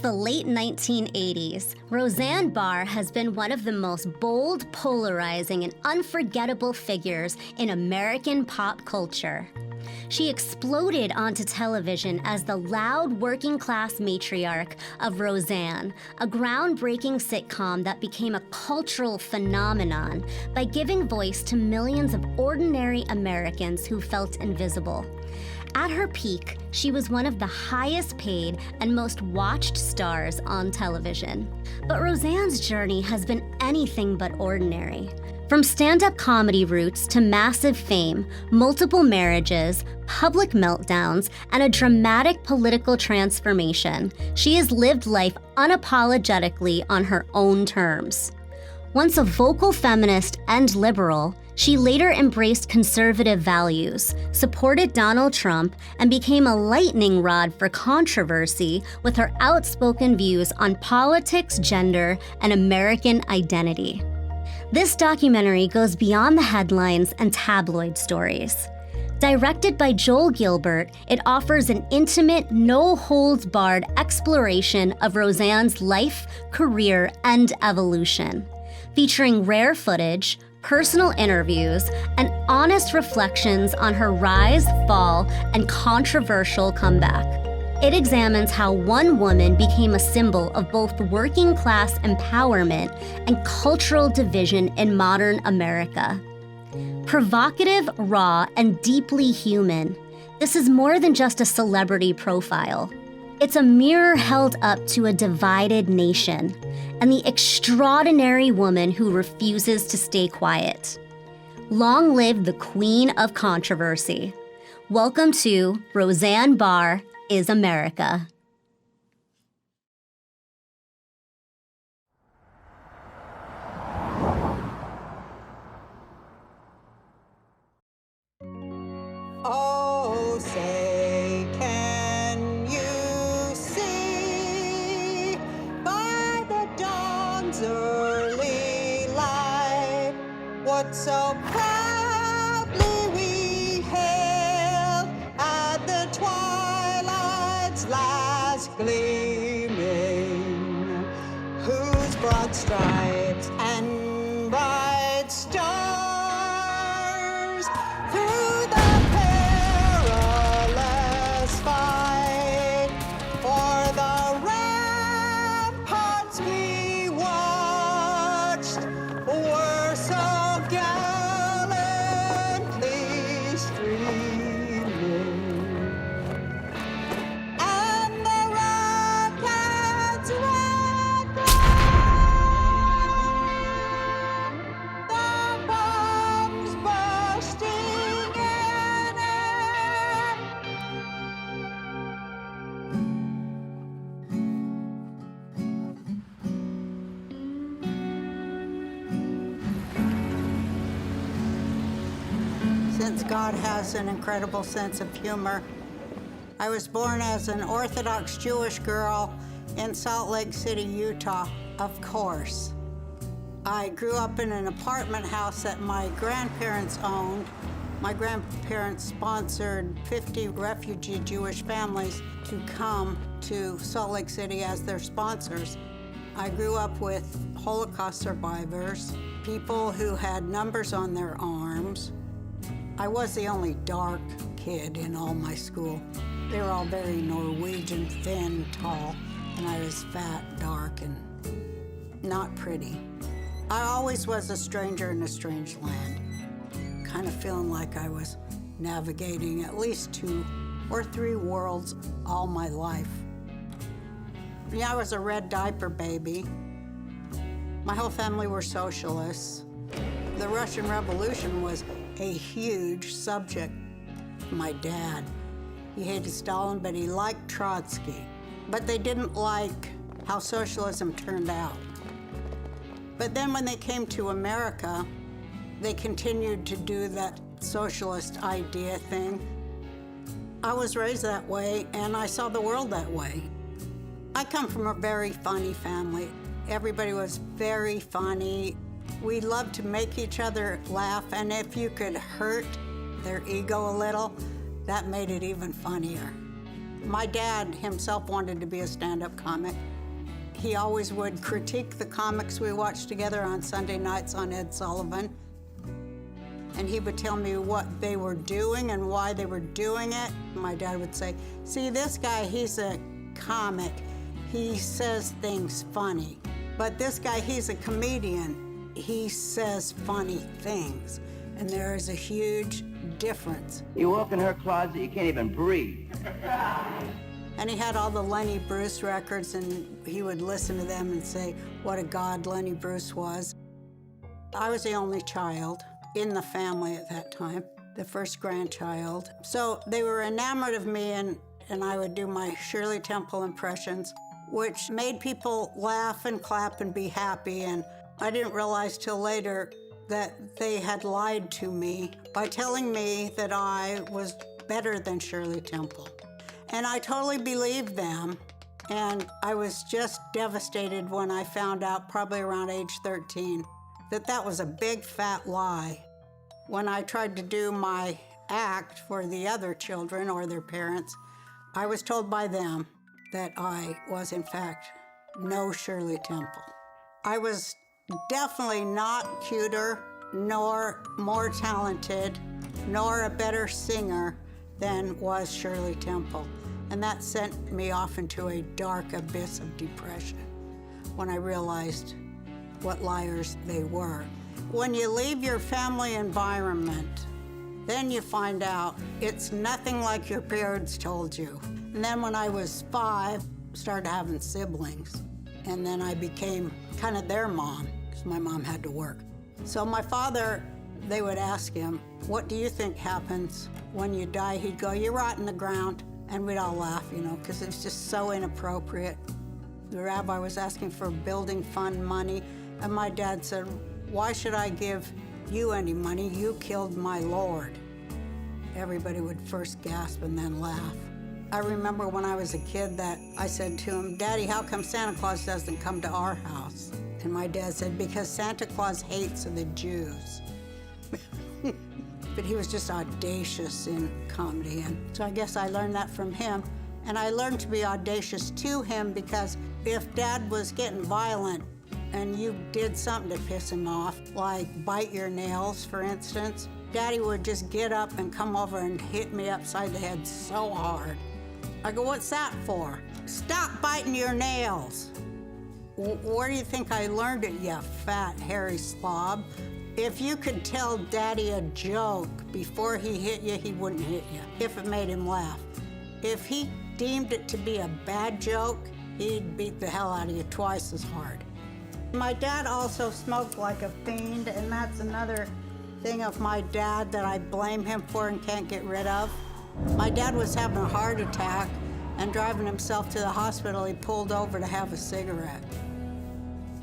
the late 1980s, Roseanne Barr has been one of the most bold, polarizing, and unforgettable figures in American pop culture. She exploded onto television as the loud working-class matriarch of Roseanne, a groundbreaking sitcom that became a cultural phenomenon by giving voice to millions of ordinary Americans who felt invisible. At her peak, she was one of the highest paid and most watched stars on television. But Roseanne's journey has been anything but ordinary. From stand-up comedy roots to massive fame, multiple marriages, public meltdowns, and a dramatic political transformation, she has lived life unapologetically on her own terms. Once a vocal feminist and liberal, she later embraced conservative values, supported Donald Trump, and became a lightning rod for controversy with her outspoken views on politics, gender, and American identity. This documentary goes beyond the headlines and tabloid stories. Directed by Joel Gilbert, it offers an intimate, no-holds-barred exploration of Roseanne's life, career, and evolution, featuring rare footage, personal interviews, and honest reflections on her rise, fall, and controversial comeback. It examines how one woman became a symbol of both working-class empowerment and cultural division in modern America. Provocative, raw, and deeply human, this is more than just a celebrity profile. It's a mirror held up to a divided nation and the extraordinary woman who refuses to stay quiet. Long live the Queen of Controversy. Welcome to Roseanne Barr is America. Oh, say, can you see by the dawn's early light what so proudly we hailed at the twilight's last gleaming, whose broad stripes and bright stars through the perilous fight for the ramparts we watched were so gallantly streaming, and the rocket's red glare, the bombs bursting in air. Since God has an incredible sense of humor, I was born as an Orthodox Jewish girl in Salt Lake City, Utah, of course. I grew up in an apartment house that my grandparents owned. My grandparents sponsored 50 refugee Jewish families to come to Salt Lake City as their sponsors. I grew up with Holocaust survivors, people who had numbers on their arms. I was the only dark kid in all my school. They were all very Norwegian, thin, tall, and I was fat, dark, and not pretty. I always was a stranger in a strange land, kind of feeling like I was navigating at least 2 or 3 worlds all my life. Yeah, I was a red diaper baby. My whole family were socialists. The Russian Revolution was a huge subject. My dad, he hated Stalin, but he liked Trotsky. But they didn't like how socialism turned out. But then when they came to America, they continued to do that socialist idea thing. I was raised that way, and I saw the world that way. I come from a very funny family. Everybody was very funny. We loved to make each other laugh, and if you could hurt their ego a little, that made it even funnier. My dad himself wanted to be a stand-up comic. He always would critique the comics we watched together on Sunday nights on Ed Sullivan. And he would tell me what they were doing and why they were doing it. My dad would say, see, this guy, he's a comic. He says things funny. But this guy, he's a comedian. He says funny things. And there is a huge difference. You walk in her closet, you can't even breathe. And he had all the Lenny Bruce records, and he would listen to them and say what a god Lenny Bruce was. I was the only child in the family at that time, the first grandchild. So they were enamored of me, and I would do my Shirley Temple impressions, which made people laugh and clap and be happy. And I didn't realize till later that they had lied to me by telling me that I was better than Shirley Temple. And I totally believed them. And I was just devastated when I found out, probably around age 13, that that was a big fat lie. When I tried to do my act for the other children or their parents, I was told by them that I was, in fact, no Shirley Temple. I was definitely not cuter, nor more talented, nor a better singer than was Shirley Temple. And that sent me off into a dark abyss of depression when I realized what liars they were. When you leave your family environment, then you find out it's nothing like your parents told you. And then when I was 5, started having siblings. And then I became kind of their mom, because my mom had to work. So my father, they would ask him, what do you think happens when you die? He'd go, you rot in the ground. And we'd all laugh, you know, because it was just so inappropriate. The rabbi was asking for building fund money, and my dad said, why should I give you any money? You killed my Lord. Everybody would first gasp and then laugh. I remember when I was a kid that I said to him, Daddy, how come Santa Claus doesn't come to our house? And my dad said, because Santa Claus hates the Jews. But he was just audacious in comedy, and so I guess I learned that from him. And I learned to be audacious to him because if Dad was getting violent and you did something to piss him off, like bite your nails, for instance, Daddy would just get up and come over and hit me upside the head so hard. I go, what's that for? Stop biting your nails. Where do you think I learned it, you fat, hairy slob? If you could tell Daddy a joke before he hit you, he wouldn't hit you, if it made him laugh. If he deemed it to be a bad joke, he'd beat the hell out of you twice as hard. My dad also smoked like a fiend, and that's another thing of my dad that I blame him for and can't get rid of. My dad was having a heart attack and driving himself to the hospital. He pulled over to have a cigarette.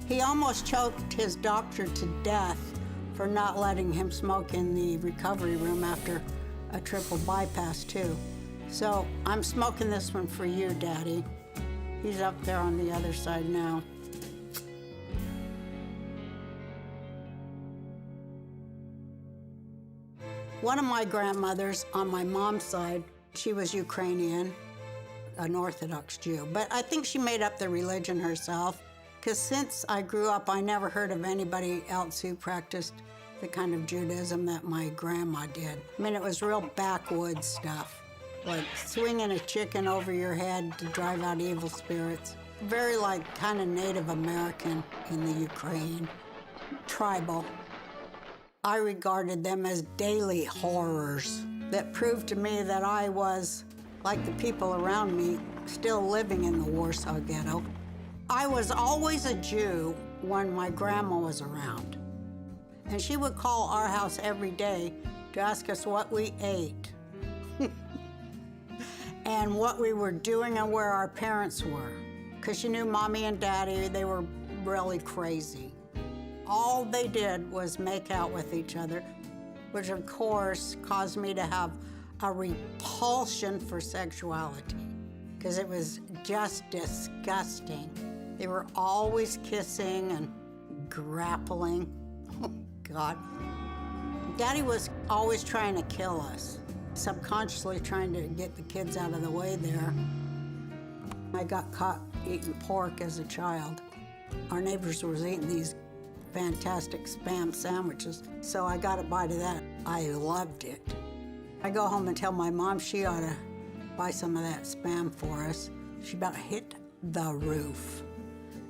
He almost choked his doctor to death for not letting him smoke in the recovery room after a triple bypass, too. So I'm smoking this one for you, Daddy. He's up there on the other side now. One of my grandmothers on my mom's side, she was Ukrainian, an Orthodox Jew, but I think she made up the religion herself, because since I grew up, I never heard of anybody else who practiced the kind of Judaism that my grandma did. I mean, it was real backwoods stuff, like swinging a chicken over your head to drive out evil spirits. Very like kind of Native American in the Ukraine, tribal. I regarded them as daily horrors that proved to me that I was, like the people around me, still living in the Warsaw Ghetto. I was always a Jew when my grandma was around. And she would call our house every day to ask us what we ate and what we were doing and where our parents were. Because she knew Mommy and Daddy, they were really crazy. All they did was make out with each other, which of course caused me to have a repulsion for sexuality, because it was just disgusting. They were always kissing and grappling. Oh, God. Daddy was always trying to kill us, subconsciously trying to get the kids out of the way there. I got caught eating pork as a child. Our neighbors was eating these fantastic Spam sandwiches, so I got a bite of that. I loved it. I go home and tell my mom she ought to buy some of that Spam for us. She about hit the roof.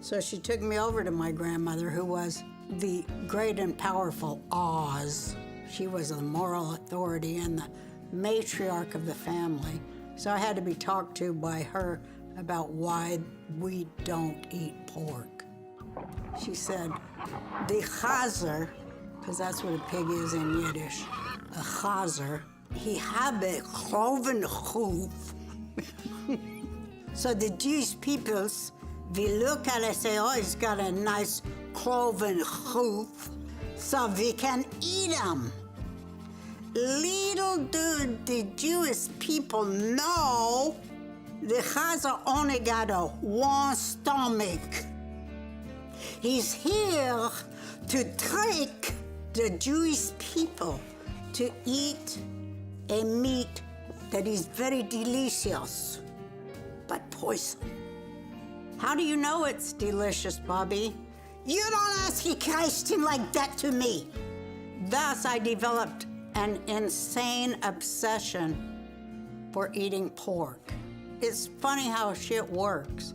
So she took me over to my grandmother, who was the great and powerful Oz. She was the moral authority and the matriarch of the family. So I had to be talked to by her about why we don't eat pork. She said, the chazer, because that's what a pig is in Yiddish, a chazer, he have a cloven hoof. So the Jewish peoples, we look at it and say, oh, he's got a nice cloven hoof, so we can eat him. Little do the Jewish people know the chazer only got a one stomach. He's here to trick the Jewish people to eat a meat that is very delicious, but poison. How do you know it's delicious, Bobby? You don't ask a question like that to me. Thus, I developed an insane obsession for eating pork. It's funny how shit works.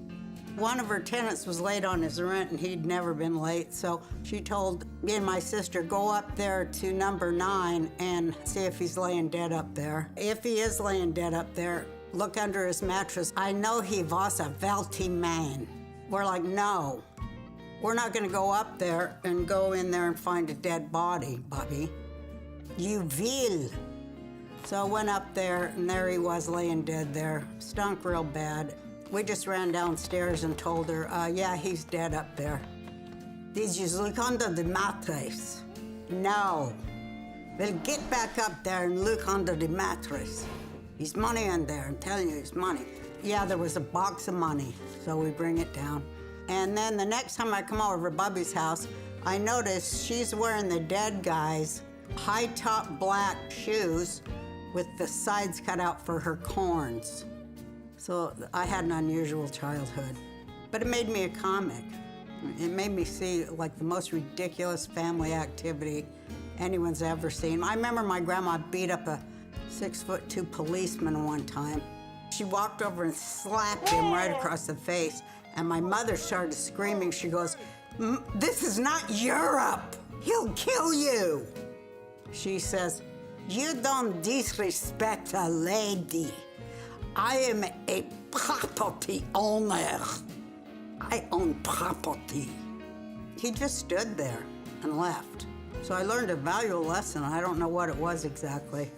One of her tenants was late on his rent and he'd never been late, so she told me and my sister, go up there to number 9 and see if he's laying dead up there. If he is laying dead up there, look under his mattress. I know he was a wealthy man. We're like, no, we're not gonna go up there and go in there and find a dead body, Bobby. You will. So I went up there and there he was laying dead there. Stunk real bad. We just ran downstairs and told her, yeah, he's dead up there. Did you look under the mattress? No. Well, get back up there and look under the mattress. There's money in there, I'm telling you, there's money. Yeah, there was a box of money, so we bring it down. And then the next time I come over to Bubby's house, I notice she's wearing the dead guy's high-top black shoes with the sides cut out for her corns. So I had an unusual childhood, but it made me a comic. It made me see like the most ridiculous family activity anyone's ever seen. I remember my grandma beat up a 6'2" policeman one time. She walked over and slapped him right across the face, and my mother started screaming. She goes, "This is not Europe. He'll kill you." She says, "You don't disrespect a lady. I am a property owner. I own property." He just stood there and left. So I learned a valuable lesson. I don't know what it was exactly,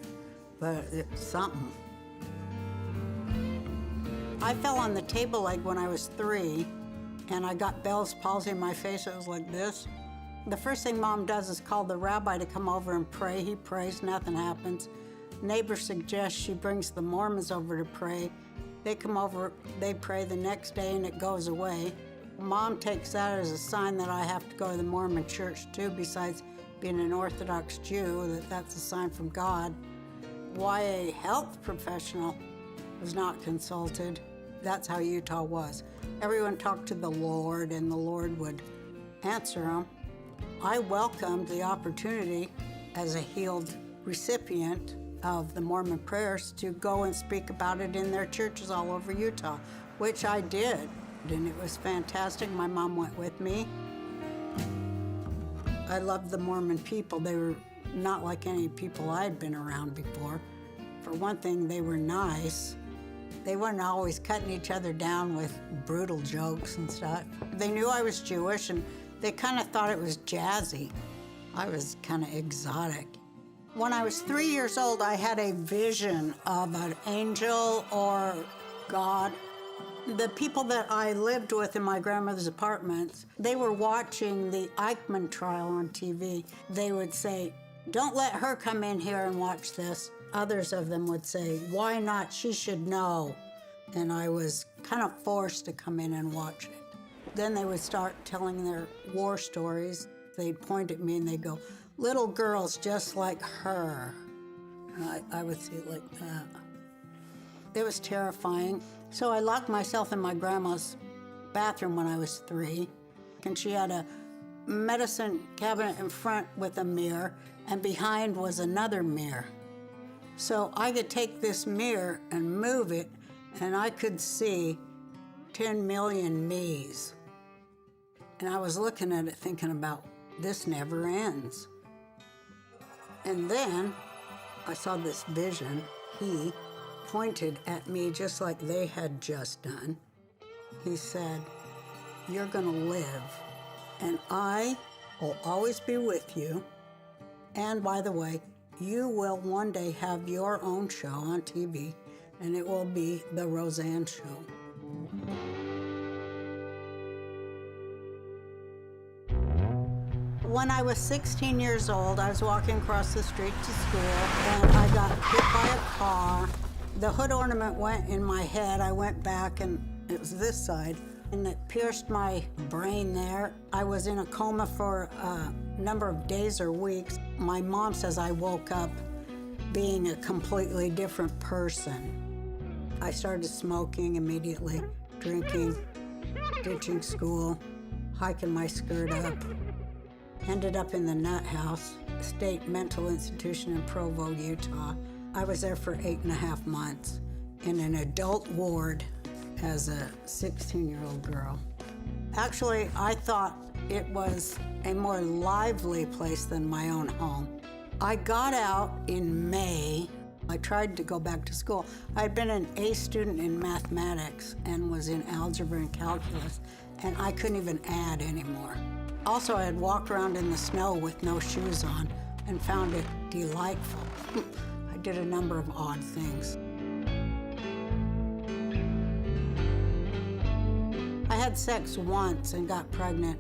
but it's something. I fell on the table leg when I was 3, and I got Bell's palsy in my face. It was like this. The first thing Mom does is call the rabbi to come over and pray. He prays, nothing happens. Neighbor suggests she brings the Mormons over to pray. They come over, they pray the next day, and it goes away. Mom takes that as a sign that I have to go to the Mormon church too, besides being an Orthodox Jew, that's a sign from God. Why a health professional was not consulted. That's how Utah was. Everyone talked to the Lord, and the Lord would answer them. I welcomed the opportunity as a healed recipient of the Mormon prayers to go and speak about it in their churches all over Utah, which I did, and it was fantastic. My mom went with me. I loved the Mormon people. They were not like any people I'd been around before. For one thing, they were nice. They weren't always cutting each other down with brutal jokes and stuff. They knew I was Jewish, and they kind of thought it was jazzy. I was kind of exotic. When I was 3 years old, I had a vision of an angel or God. The people that I lived with in my grandmother's apartments, they were watching the Eichmann trial on TV. They would say, "Don't let her come in here and watch this." Others of them would say, "Why not? She should know." And I was kind of forced to come in and watch it. Then they would start telling their war stories. They'd point at me and they'd go, "Little girls just like her." And I would see it like that. It was terrifying. So I locked myself in my grandma's bathroom when I was 3, and she had a medicine cabinet in front with a mirror, and behind was another mirror. So I could take this mirror and move it, and I could see 10 million me's. And I was looking at it thinking about, this never ends. And then I saw this vision. He pointed at me just like they had just done. He said, "You're gonna live, and I will always be with you. And by the way, you will one day have your own show on TV, and it will be The Roseanne Show." When I was 16 years old, I was walking across the street to school, and I got hit by a car. The hood ornament went in my head. I went back, and it was this side, and it pierced my brain there. I was in a coma for a number of days or weeks. My mom says I woke up being a completely different person. I started smoking immediately, drinking, ditching school, hiking my skirt up. Ended up in the Nut House, state mental institution in Provo, Utah. I was there for 8.5 months in an adult ward as a 16-year-old girl. Actually, I thought it was a more lively place than my own home. I got out in May. I tried to go back to school. I'd been an A student in mathematics and was in algebra and calculus, and I couldn't even add anymore. Also, I had walked around in the snow with no shoes on and found it delightful. I did a number of odd things. I had sex once and got pregnant.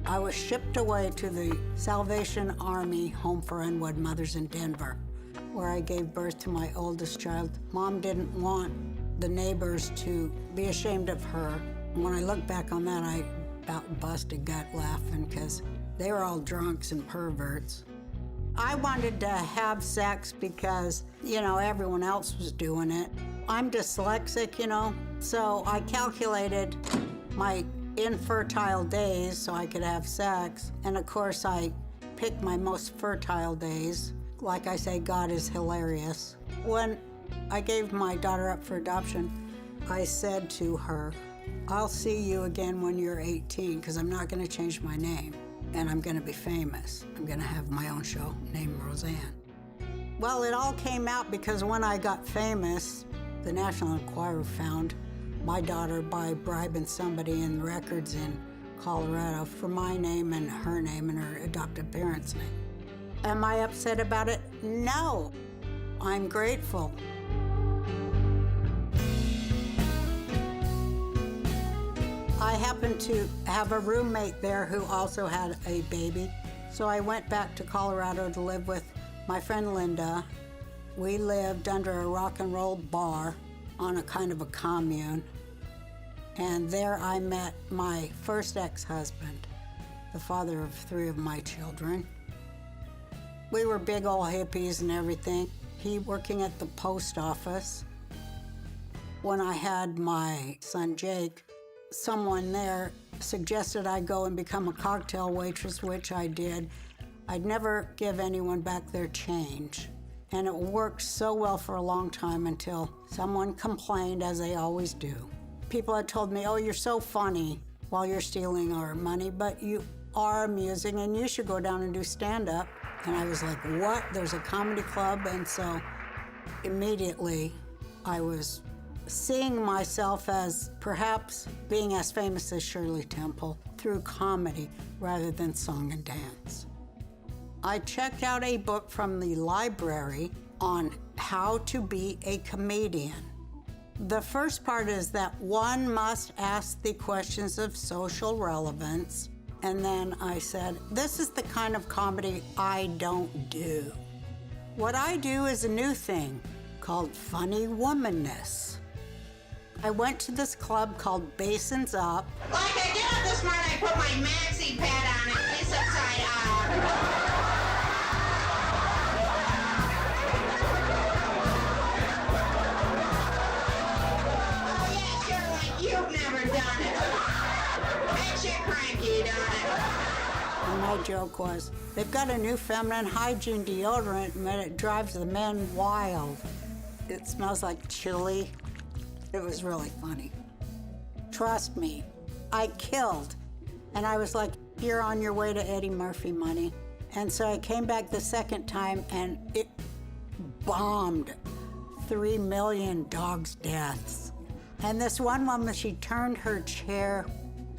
I was shipped away to the Salvation Army Home for Unwed Mothers in Denver, where I gave birth to my oldest child. Mom didn't want the neighbors to be ashamed of her. When I look back on that, I about bust a gut laughing because they were all drunks and perverts. I wanted to have sex because, everyone else was doing it. I'm dyslexic, so I calculated my infertile days so I could have sex. And of course, I picked my most fertile days. Like I say, God is hilarious. When I gave my daughter up for adoption, I said to her, "I'll see you again when you're 18, because I'm not going to change my name, and I'm going to be famous. I'm going to have my own show named Roseanne." Well, it all came out because when I got famous, the National Enquirer found my daughter by bribing somebody in records in Colorado for my name and her adopted parents' name. Am I upset about it? No. I'm grateful. I happened to have a roommate there who also had a baby, so I went back to Colorado to live with my friend Linda. We lived under a rock and roll bar on a kind of a commune, and there I met my first ex-husband, the father of 3 of my children. We were big old hippies and everything. He working at the post office. When I had my son Jake, someone there suggested I go and become a cocktail waitress, which I did. I'd never give anyone back their change. And it worked so well for a long time until someone complained, as they always do. People had told me, "Oh, you're so funny while you're stealing our money, but you are amusing and you should go down and do stand-up." And I was like, "What? There's a comedy club?" And so immediately I was seeing myself as perhaps being as famous as Shirley Temple through comedy rather than song and dance. I checked out a book from the library on how to be a comedian. The first part is that one must ask the questions of social relevance. And then I said, this is the kind of comedy I don't do. What I do is a new thing called funny womanness. I went to this club called Basins Up. Like I get up this morning, I put my maxi pad on and face upside out. my joke was, they've got a new feminine hygiene deodorant and it drives the men wild. It smells like chili. It was really funny. Trust me, I killed. And I was like, you're on your way to Eddie Murphy money. And so I came back the second time and it bombed. 3 million dogs' deaths. And this one woman, she turned her chair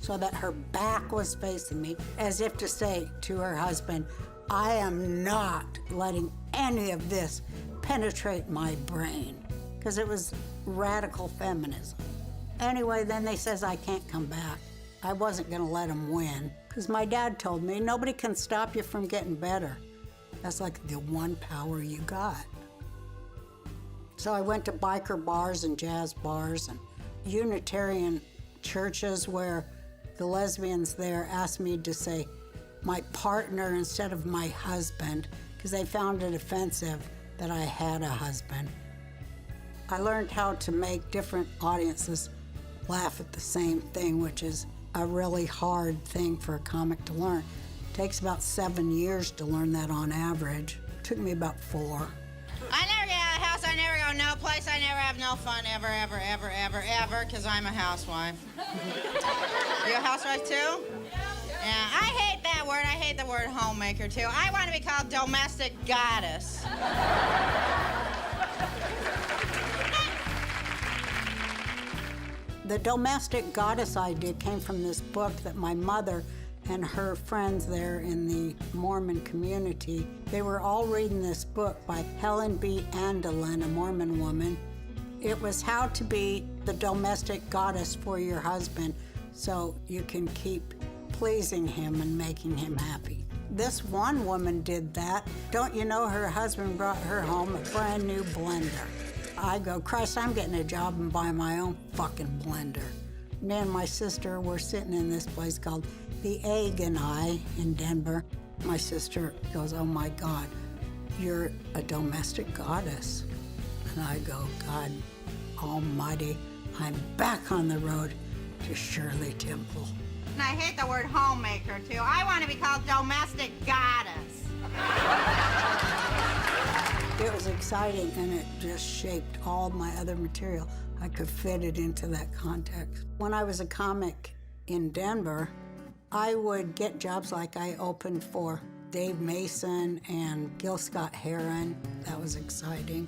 so that her back was facing me, as if to say to her husband, I am not letting any of this penetrate my brain, because it was radical feminism. Anyway, then they says I can't come back. I wasn't gonna let them win, because my dad told me nobody can stop you from getting better. That's like the one power you got. So I went to biker bars and jazz bars and Unitarian churches where the lesbians there asked me to say my partner instead of my husband, because they found it offensive that I had a husband. I learned how to make different audiences laugh at the same thing, which is a really hard thing for a comic to learn. It takes about 7 years to learn that on average. It took me about 4. I never get out of the house, I never go no place, I never have no fun ever, ever, ever, ever, ever, because I'm a housewife. You a housewife too? Yeah, I hate that word. I hate the word homemaker too. I want to be called domestic goddess. The domestic goddess idea came from this book that my mother and her friends there in the Mormon community, they were all reading this book by Helen B. Andelin, a Mormon woman. It was how to be the domestic goddess for your husband so you can keep pleasing him and making him happy. This one woman did that. Don't you know her husband brought her home a brand new blender? I go, Christ, I'm getting a job and buying my own fucking blender. Me and my sister were sitting in this place called The Egg and I in Denver. My sister goes, oh my God, you're a domestic goddess. And I go, God almighty, I'm back on the road to Shirley Temple. And I hate the word homemaker too. I want to be called domestic goddess. It was exciting, and it just shaped all my other material. I could fit it into that context. When I was a comic in Denver, I would get jobs like I opened for Dave Mason and Gil Scott-Heron. That was exciting.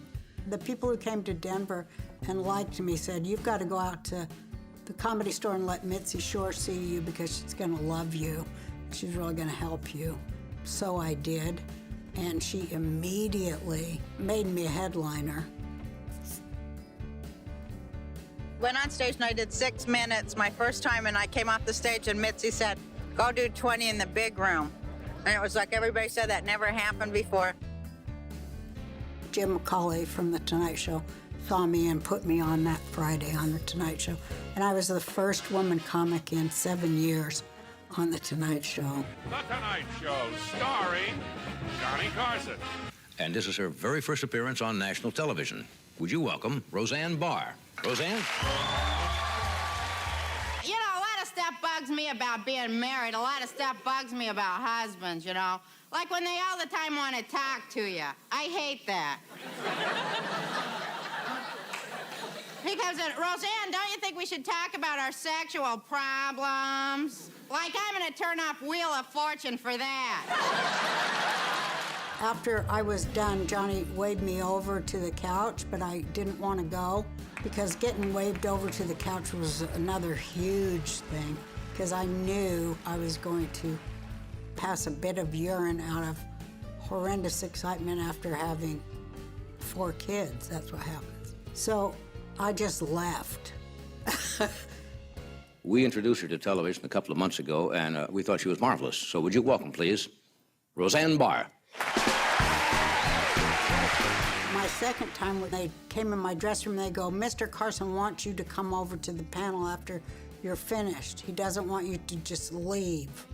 The people who came to Denver and liked me said, you've got to go out to the Comedy Store and let Mitzi Shore see you because she's gonna love you. She's really gonna help you. So I did, and she immediately made me a headliner. Went on stage and I did 6 minutes my first time, and I came off the stage and Mitzi said, go do 20 in the big room. And it was like everybody said that never happened before. Jim McCauley from The Tonight Show saw me and put me on that Friday on The Tonight Show. And I was the first woman comic in 7 years on The Tonight Show. The Tonight Show, starring Johnny Carson. And this is her very first appearance on national television. Would you welcome Roseanne Barr? Roseanne? You know, a lot of stuff bugs me about being married. A lot of stuff bugs me about husbands, you know. Like when they all the time want to talk to you. I hate that. Because, Roseanne, don't you think we should talk about our sexual problems? Like, I'm going to turn off Wheel of Fortune for that. After I was done, Johnny waved me over to the couch, but I didn't want to go because getting waved over to the couch was another huge thing because I knew I was going to pass a bit of urine out of horrendous excitement after having 4 kids. That's what happens. So I just left. We introduced her to television a couple of months ago, and we thought she was marvelous. So would you welcome, please, Roseanne Barr. My second time when they came in my dressing room, they go, Mr. Carson wants you to come over to the panel after you're finished. He doesn't want you to just leave.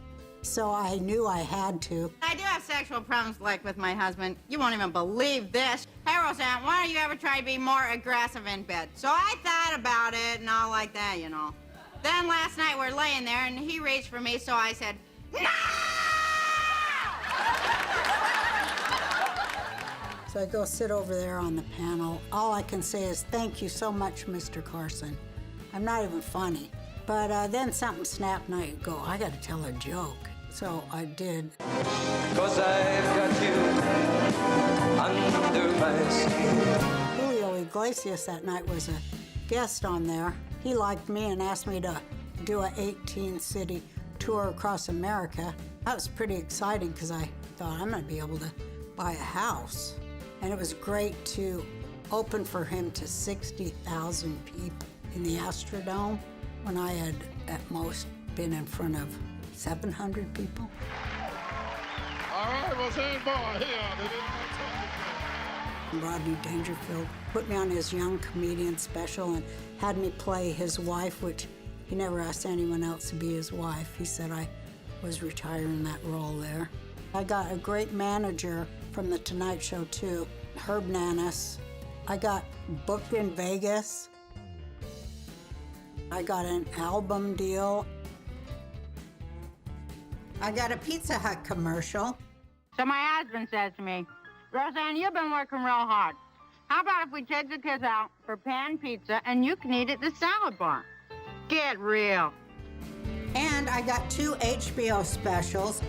So I knew I had to. I do have sexual problems, like with my husband. You won't even believe this. Hey, Roseanne, why don't you ever try to be more aggressive in bed? So I thought about it and all like that, you know. Then last night we're laying there and he reached for me, so I said, no! So I go sit over there on the panel. All I can say is, thank you so much, Mr. Carson. I'm not even funny. But then something snapped and I go, I gotta tell a joke. So I did. 'Cause I've got you under my skin. Julio Iglesias that night was a guest on there. He liked me and asked me to do a 18-city tour across America. That was pretty exciting because I thought I'm gonna be able to buy a house. And it was great to open for him to 60,000 people in the Astrodome when I had at most been in front of 700 people. All right, Roseanne Barr here. Rodney Dangerfield put me on his young comedian special and had me play his wife, which he never asked anyone else to be his wife. He said I was retiring that role there. I got a great manager from The Tonight Show, too, Herb Nanas. I got booked in Vegas. I got an album deal. I got a Pizza Hut commercial. So my husband says to me, Roseanne, you've been working real hard. How about if we take the kids out for pan pizza and you can eat at the salad bar? Get real. And I got 2 HBO specials,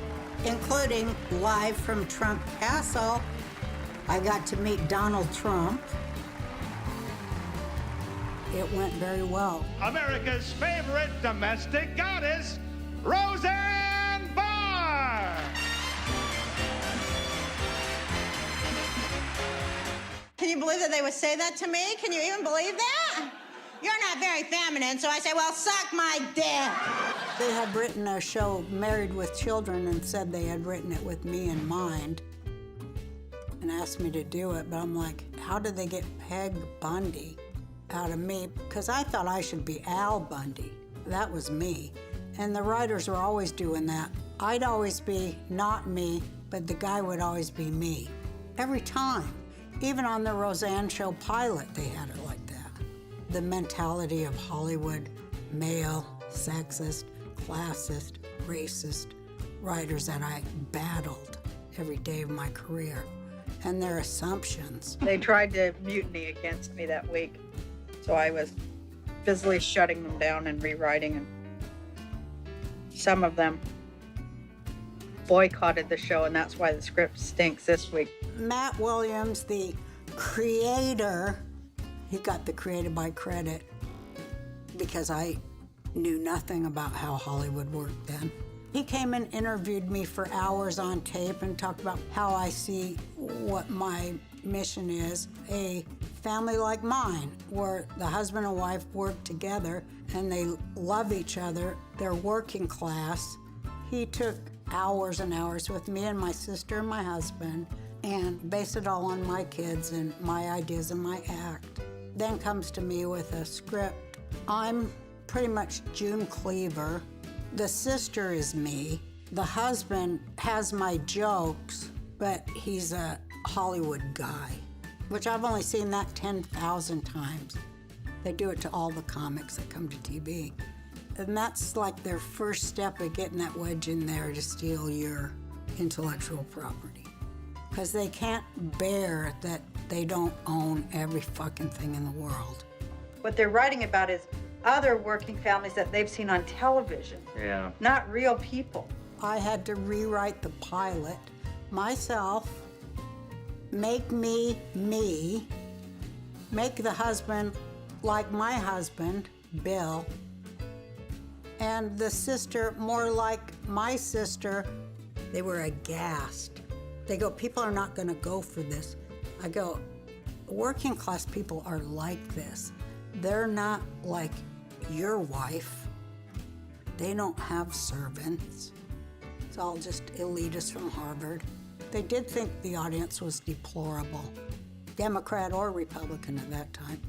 including Live from Trump Castle. I got to meet Donald Trump. It went very well. America's favorite domestic goddess, Roseanne Barr! Can you believe that they would say that to me? Can you even believe that? You're not very feminine, so I say, well, suck my dick. They had written a show, Married with Children, and said they had written it with me in mind and asked me to do it. But I'm like, how did they get Peg Bundy out of me? Because I thought I should be Al Bundy. That was me. And the writers were always doing that. I'd always be not me, but the guy would always be me. Every time. Even on the Roseanne show pilot, they had it like that. The mentality of Hollywood, male, sexist, classist, racist writers that I battled every day of my career, and their assumptions. They tried to mutiny against me that week, so I was busily shutting them down and rewriting, and some of them boycotted the show, and that's why the script stinks this week. Matt Williams, the creator, he got the created by credit because I knew nothing about how Hollywood worked then. He came and interviewed me for hours on tape and talked about how I see what my mission is, a family like mine, where the husband and wife work together and they love each other. They're working class. He took hours and hours with me and my sister and my husband and based it all on my kids and my ideas and my act. Then comes to me with a script. I'm pretty much June Cleaver. The sister is me. The husband has my jokes, but he's a Hollywood guy, which I've only seen that 10,000 times. They do it to all the comics that come to TV. And that's like their first step of getting that wedge in there to steal your intellectual property. Because they can't bear that they don't own every fucking thing in the world. What they're writing about is other working families that they've seen on television. Yeah. Not real people. I had to rewrite the pilot myself, make me me, make the husband like my husband, Bill, and the sister more like my sister. They were aghast. They go, people are not gonna go for this. I go, working class people are like this. They're not like your wife. They don't have servants. It's all just elitists from Harvard. They did think the audience was deplorable, Democrat or Republican at that time.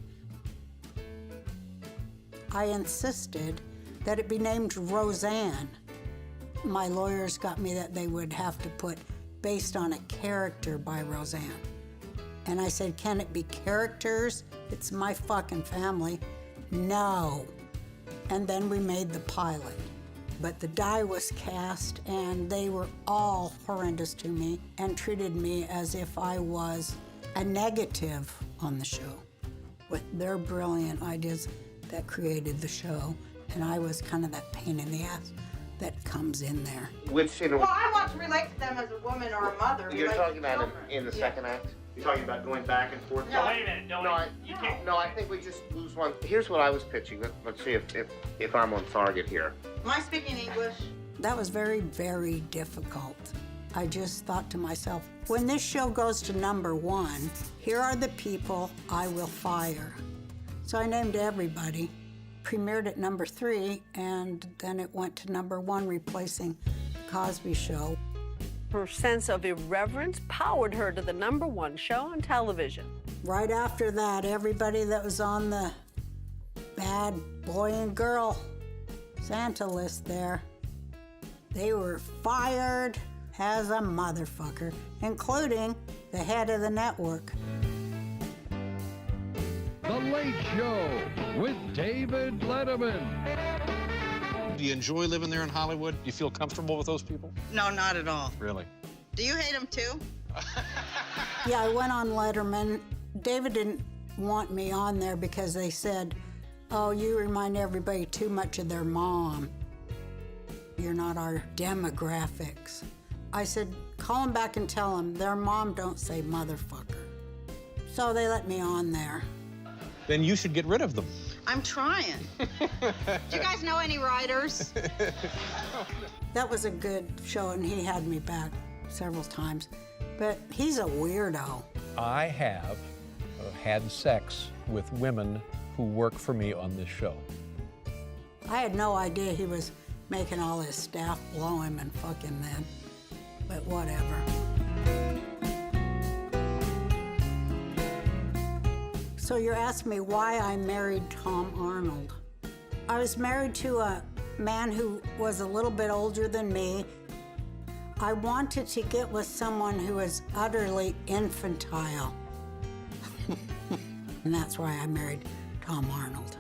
I insisted that it be named Roseanne. My lawyers got me that they would have to put based on a character by Roseanne. And I said, can it be characters? It's my fucking family. No. And then we made the pilot. But the die was cast and they were all horrendous to me and treated me as if I was a negative on the show with their brilliant ideas that created the show. And I was kind of that pain in the ass that comes in there. Well, I want to relate to them as a woman or a mother. You're relate talking to about children. in the second act? You're talking about going back and forth? No. Wait a minute, No, I think we just lose one. Here's what I was pitching. Let's see if I'm on target here. Am I speaking English? That was very, very difficult. I just thought to myself, when this show goes to #1, here are the people I will fire. So I named everybody, premiered at #3, and then it went to #1, replacing The Cosby Show. Her sense of irreverence powered her to the #1 show on television. Right after that, everybody that was on the bad boy and girl Santa list there, they were fired as a motherfucker, including the head of the network. The Late Show with David Letterman. Do you enjoy living there in Hollywood? Do you feel comfortable with those people? No, not at all. Really? Do you hate them too? Yeah, I went on Letterman. David didn't want me on there because they said, oh, you remind everybody too much of their mom. You're not our demographics. I said, call them back and tell them their mom don't say motherfucker. So they let me on there. Then you should get rid of them. I'm trying. Do you guys know any writers? That was a good show, and he had me back several times. But he's a weirdo. I have had sex with women who work for me on this show. I had no idea he was making all his staff blow him and fuck him then. But whatever. So you're asking me why I married Tom Arnold. I was married to a man who was a little bit older than me. I wanted to get with someone who was utterly infantile. And that's why I married Tom Arnold.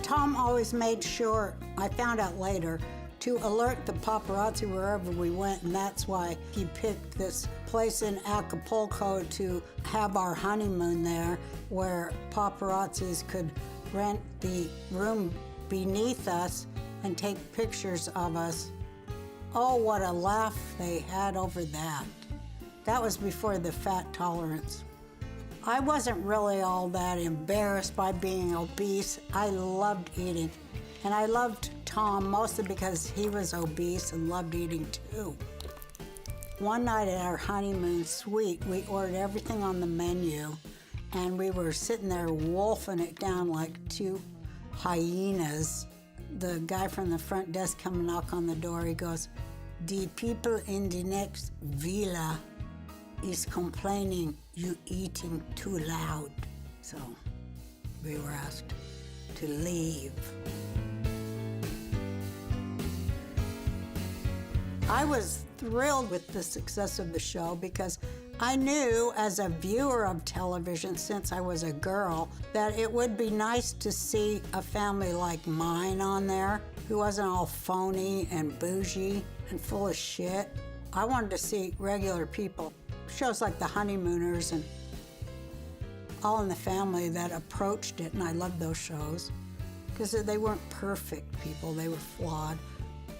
Tom always made sure, I found out later, to alert the paparazzi wherever we went, and that's why he picked this place in Acapulco to have our honeymoon there, where paparazzis could rent the room beneath us and take pictures of us. Oh, what a laugh they had over that. That was before the fat tolerance. I wasn't really all that embarrassed by being obese. I loved eating. And I loved Tom mostly because he was obese and loved eating too. One night at our honeymoon suite, we ordered everything on the menu, and we were sitting there wolfing it down like two hyenas. The guy from the front desk come and knock on the door. He goes, "The people in the next villa is complaining you eating too loud." So we were asked to leave. I was thrilled with the success of the show because I knew as a viewer of television since I was a girl that it would be nice to see a family like mine on there who wasn't all phony and bougie and full of shit. I wanted to see regular people. Shows like The Honeymooners and All in the Family that approached it, and I loved those shows because they weren't perfect people, they were flawed.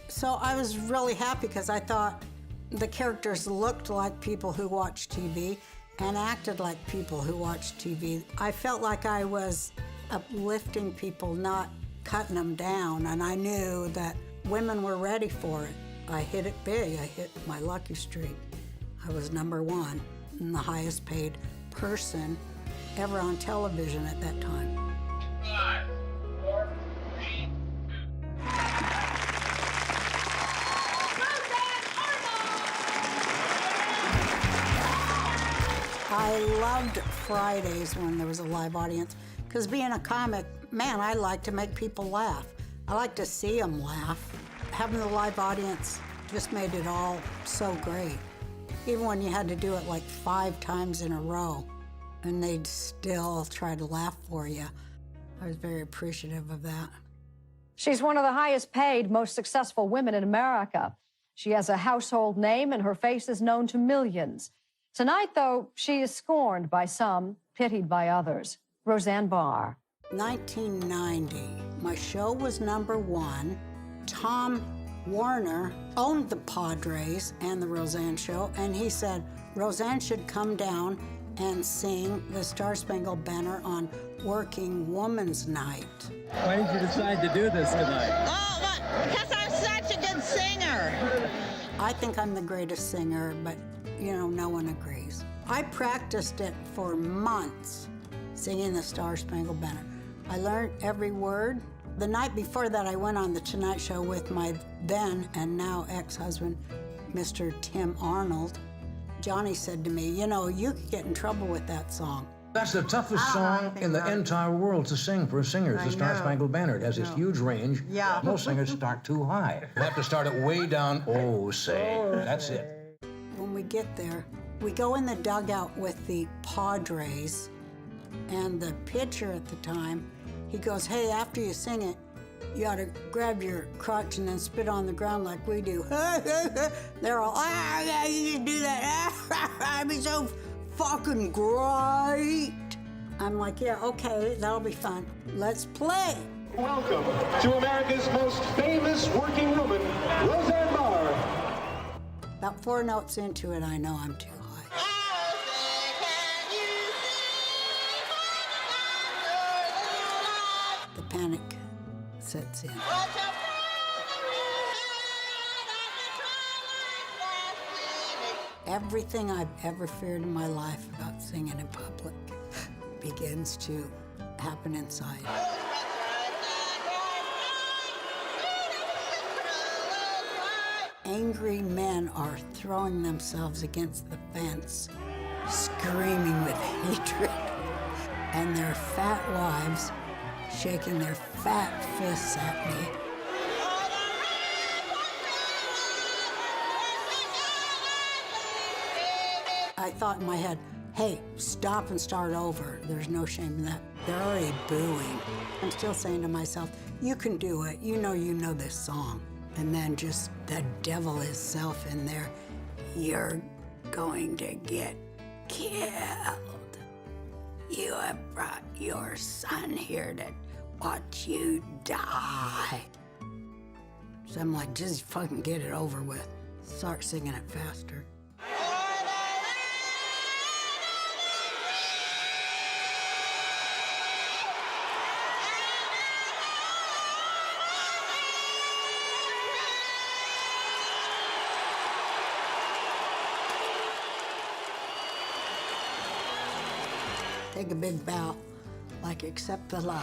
So I was really happy because I thought the characters looked like people who watch TV and acted like people who watch TV. I felt like I was uplifting people, not cutting them down, and I knew that women were ready for it. I hit it big. I hit my lucky streak. I was #1 and the highest paid person ever on television at that time. 5, 4, 3, 2. I loved Fridays when there was a live audience, because being a comic, man, I like to make people laugh. I like to see them laugh. Having the live audience just made it all so great. Even when you had to do it like 5 times in a row, and they'd still try to laugh for you. I was very appreciative of that. She's one of the highest paid, most successful women in America. She has a household name and her face is known to millions. Tonight, though, she is scorned by some, pitied by others. Roseanne Barr. 1990, my show was #1. Tom Warner owned the Padres and the Roseanne Show, and he said Roseanne should come down and sing the Star-Spangled Banner on Working Woman's Night. Why did you decide to do this tonight? Oh, because I'm such a good singer. I think I'm the greatest singer, but, you know, no one agrees. I practiced it for months, singing the Star-Spangled Banner. I learned every word. The night before that, I went on The Tonight Show with my then and now ex-husband, Mr. Tim Arnold. Johnny said to me, you know, you could get in trouble with that song. That's the toughest song in the entire world to sing for a singer. It's the Star-Spangled Banner. It has this huge range. Yeah. Most singers start too high. You have to start it way down, oh, say. That's it. When we get there, we go in the dugout with the Padres, and the pitcher at the time, he goes, hey, after you sing it, you ought to grab your crotch and then spit on the ground like we do. They're all, yeah, you can do that. That'd be so fucking great. I'm like, yeah, okay, that'll be fun. Let's play. Welcome to America's most famous working woman, Roseanne Barr. About 4 notes into it, I know I'm too high. The panic sets in. Everything I've ever feared in my life about singing in public begins to happen inside. Angry men are throwing themselves against the fence, screaming with hatred, and their fat wives shaking their fat fists at me. I thought in my head, hey, stop and start over. There's no shame in that. They're already booing. I'm still saying to myself, you can do it. You know this song. And then just the devil himself in there, you're going to get killed. You have brought your son here to watch you die. So I'm like, just fucking get it over with. Start singing it faster. Take a big bow, like accept the love.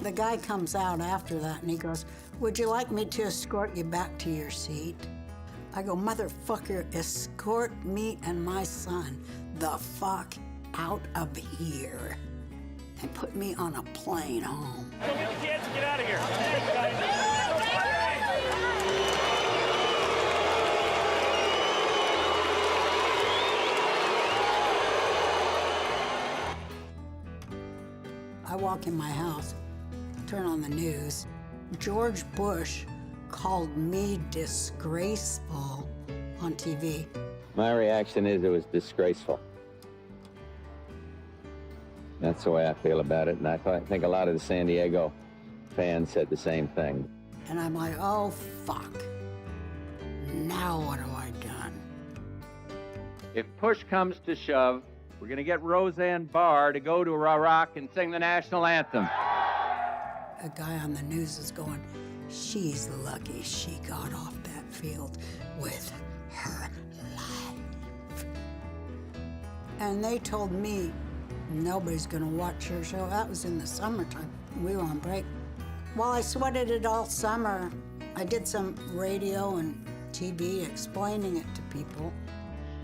The guy comes out after that and he goes, would you like me to escort you back to your seat? I go, motherfucker, escort me and my son the fuck out of here and put me on a plane home. Come on, kids, get out of here. I walk in my house, turn on the news. George Bush called me disgraceful on TV. My reaction is it was disgraceful. That's the way I feel about it, and I think a lot of the San Diego fans said the same thing. And I'm like, oh, fuck. Now what have I done? If push comes to shove, we're going to get Roseanne Barr to go to Iraq and sing the national anthem. A guy on the news is going, she's lucky she got off that field with her life. And they told me, nobody's going to watch your show. That was in the summertime. We were on break. While I sweated it all summer, I did some radio and TV explaining it to people.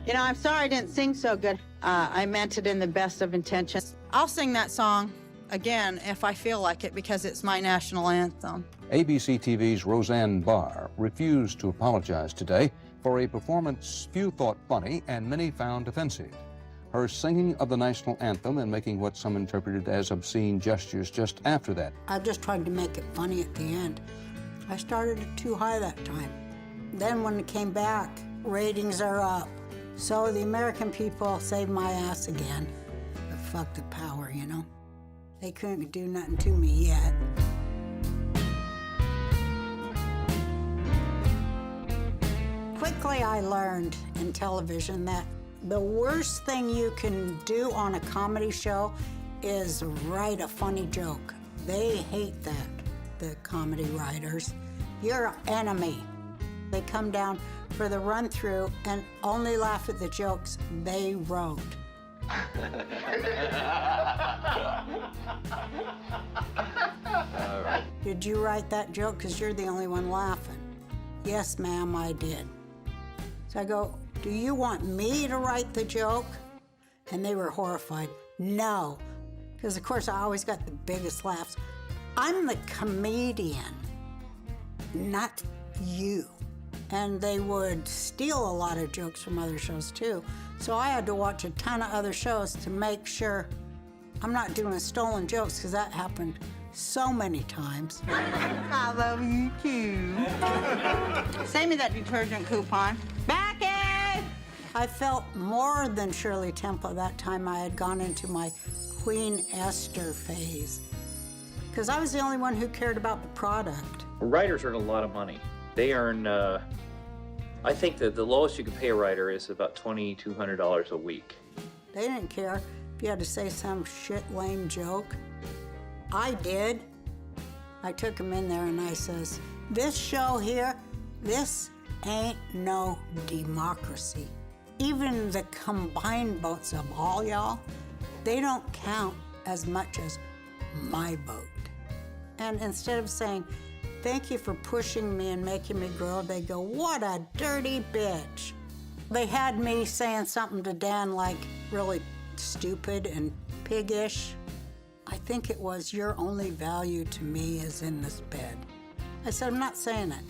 You know, I'm sorry I didn't sing so good. I meant it in the best of intentions. I'll sing that song again if I feel like it because it's my national anthem. ABC TV's Roseanne Barr refused to apologize today for a performance few thought funny and many found offensive. Her singing of the national anthem and making what some interpreted as obscene gestures just after that. I just tried to make it funny at the end. I started it too high that time. Then when it came back, ratings are up. So the American people saved my ass again. But fuck the power, you know? They couldn't do nothing to me yet. Quickly I learned in television that the worst thing you can do on a comedy show is write a funny joke. They hate that, the comedy writers. You're an enemy. They come down for the run-through and only laugh at the jokes they wrote. Did you write that joke? Because you're the only one laughing. Yes, ma'am, I did. So I go, do you want me to write the joke? And they were horrified. No, because of course I always got the biggest laughs. I'm the comedian, not you. And they would steal a lot of jokes from other shows too. So I had to watch a ton of other shows to make sure I'm not doing stolen jokes, because that happened so many times. I love you too. Send me that detergent coupon. Becky! I felt more than Shirley Temple that time. I had gone into my Queen Esther phase, because I was the only one who cared about the product. Writers earn a lot of money. They earn, I think that the lowest you can pay a writer is about $2,200 a week. They didn't care if you had to say some shit lame joke. I did. I took them in there and I says, this show here, this ain't no democracy. Even the combined votes of all y'all, they don't count as much as my vote. And instead of saying, thank you for pushing me and making me grow, they go, what a dirty bitch. They had me saying something to Dan like really stupid and piggish. I think it was, your only value to me is in this bed. I said, I'm not saying it.